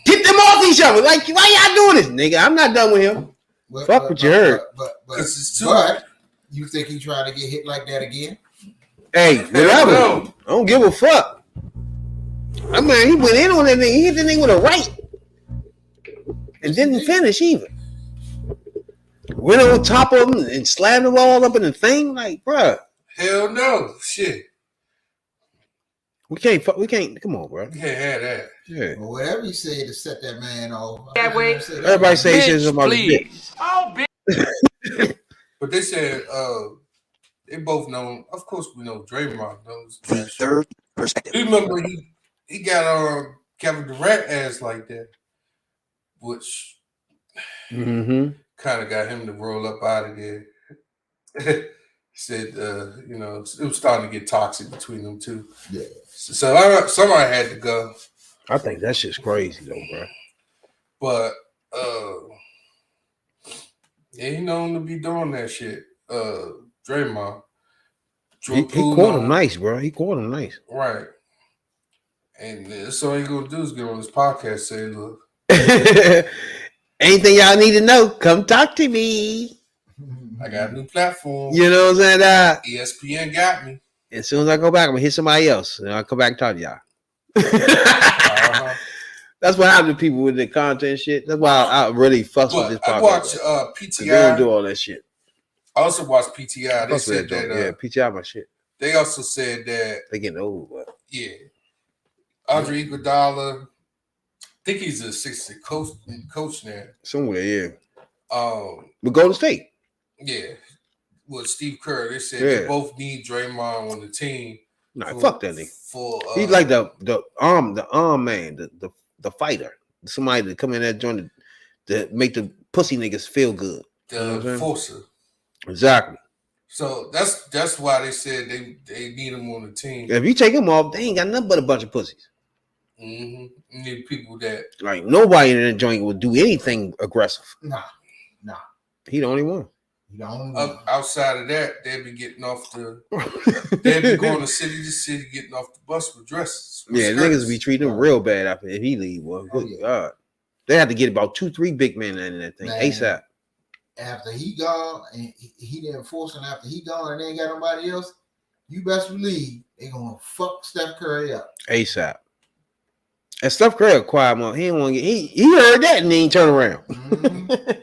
get them off each other. Like, why y'all doing this, nigga? I'm not done with him. Fuck what you heard. But you think he trying to get hit like that again? Hey, whatever. I don't give a fuck. I mean, he went in on that thing. He hit the thing with a right. And didn't finish either. Went on top of him and slammed him all up in the thing. Like, bruh. Hell no. Shit. We can't, come on, bro. You can't have that. Yeah. Well, whatever he said to set that man off. Everybody say he says something about his dick. But they said They both know. Of course, we know Draymond knows. The third perspective. You remember he got Kevin Durant ass like that, which kind of got him to roll up out of there. Said, it was starting to get toxic between them two. Yeah. So somebody had to go. I think that shit's crazy though, bro. But he known to be doing that shit. Draymond. He caught him nice, bro. He caught him nice. Right. And that's all he gonna do is get on this podcast saying, look. Anything y'all need to know, come talk to me. I got a new platform. You know what I'm saying? ESPN got me. As soon as I go back, I'm gonna hit somebody else. And I'll come back and talk to y'all. That's what happened to people with the content shit. That's why I really fuss with this podcast. I watch PTI. They don't do all that shit. I also watched PTI. They said that PTI my shit. They also said that they getting old, but Andre Iguodala, I think he's an assistant coach now. Somewhere, yeah. With Golden State. Yeah. With Steve Kerr, they said they both need Draymond on the team. Nah, fuck that nigga. He's like the arm man, the fighter. Somebody to come in there joint to make the pussy niggas feel good. The enforcer. Exactly. So that's why they said they need him on the team. If you take him off, they ain't got nothing but a bunch of pussies. You need people that like nobody in that joint will do anything aggressive. Nah. He the only one. Outside of that, they'd be getting off they'd be going to city to city, getting off the bus with dresses. With skirts. Niggas be treating him real bad after if he leave. Well, good God. They had to get about 2-3 big men in that thing ASAP. After he gone and he didn't force him after he gone and they ain't got nobody else, you best believe they gonna fuck Steph Curry up. ASAP. And Steph Curry a quiet one. He didn't want to get he heard that and then he turned around.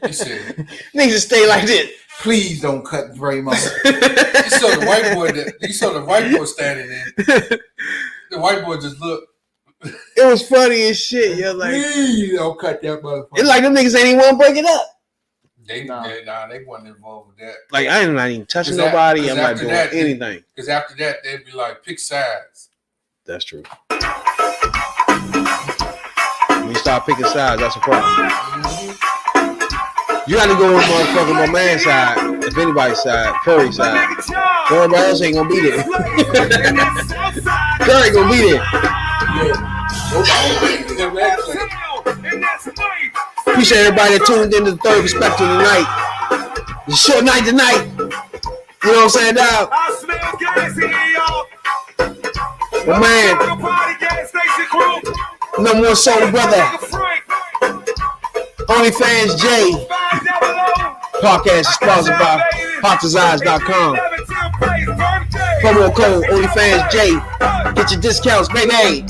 He said niggas stay like this. Please don't cut Draymond. You saw the white boy standing there. The white boy just looked. It was funny as shit. You're like, please don't cut that motherfucker. It's like them niggas ain't even want to break it up. They wasn't involved with that. Like I ain't not even touching nobody. I'm not doing anything. Because after that, they'd be like, pick sides. That's true. When you start picking sides, that's a problem. You got to go on motherfucking my man's side, if anybody's side, Curry's side. Everybody else ain't gonna be there. Curry gonna be there. Appreciate everybody that tuned into the Third Perspective tonight. It's a short night tonight. You know what I'm saying, dog? My man. No more soul brother. OnlyFans J. Podcast is sponsored by HotDesigns.com. Promo code OnlyFans J. Get your discounts, baby.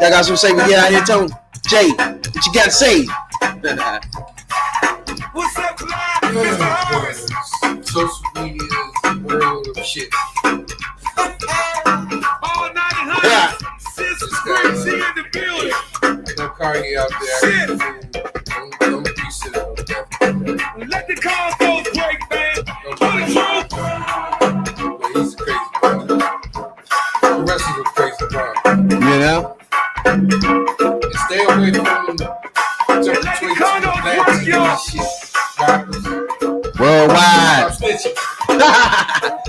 Y'all got some say we get out here, Tony? Jay, what you got to say? What's up, social media is the world of shit. All night and Sister Crazy in the building. No Cardi out there. Don't be sitting on that. Let the consoles break, man. But he's a crazy guy. The rest of them crazy guys. You know? And stay away from them. Worldwide.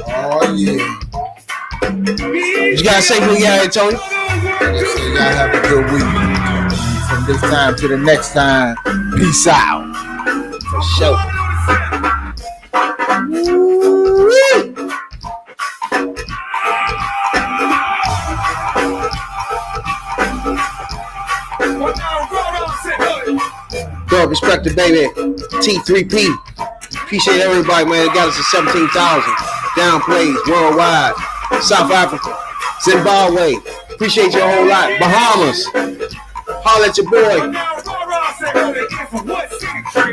Oh yeah. You gotta say who you got here, Tony. Y'all have a good week. From this time to the next time, peace out. For sure. Third Perspective, baby. T3P. Appreciate everybody, man. It got us to 17,000. Down plays worldwide. South Africa. Zimbabwe. Appreciate you a whole lot. Bahamas. Holla at your boy.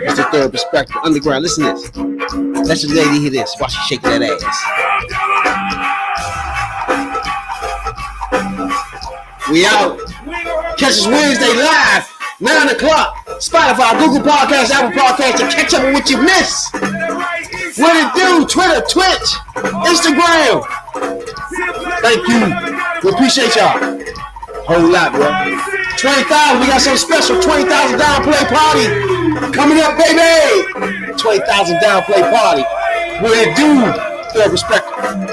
It's the Third Perspective. Underground. Listen to this. Let your lady hear this while she shake that ass. We out. Catch us Wednesday live. 9 o'clock. Spotify, Google Podcasts, Apple Podcasts to catch up on what you missed. What it do? Twitter, Twitch, Instagram. Thank you. We appreciate y'all. Whole lot, bro. 20,000. We got something special. 20,000 downplay party coming up, baby. 20,000 downplay party. What it do? Fair perspective.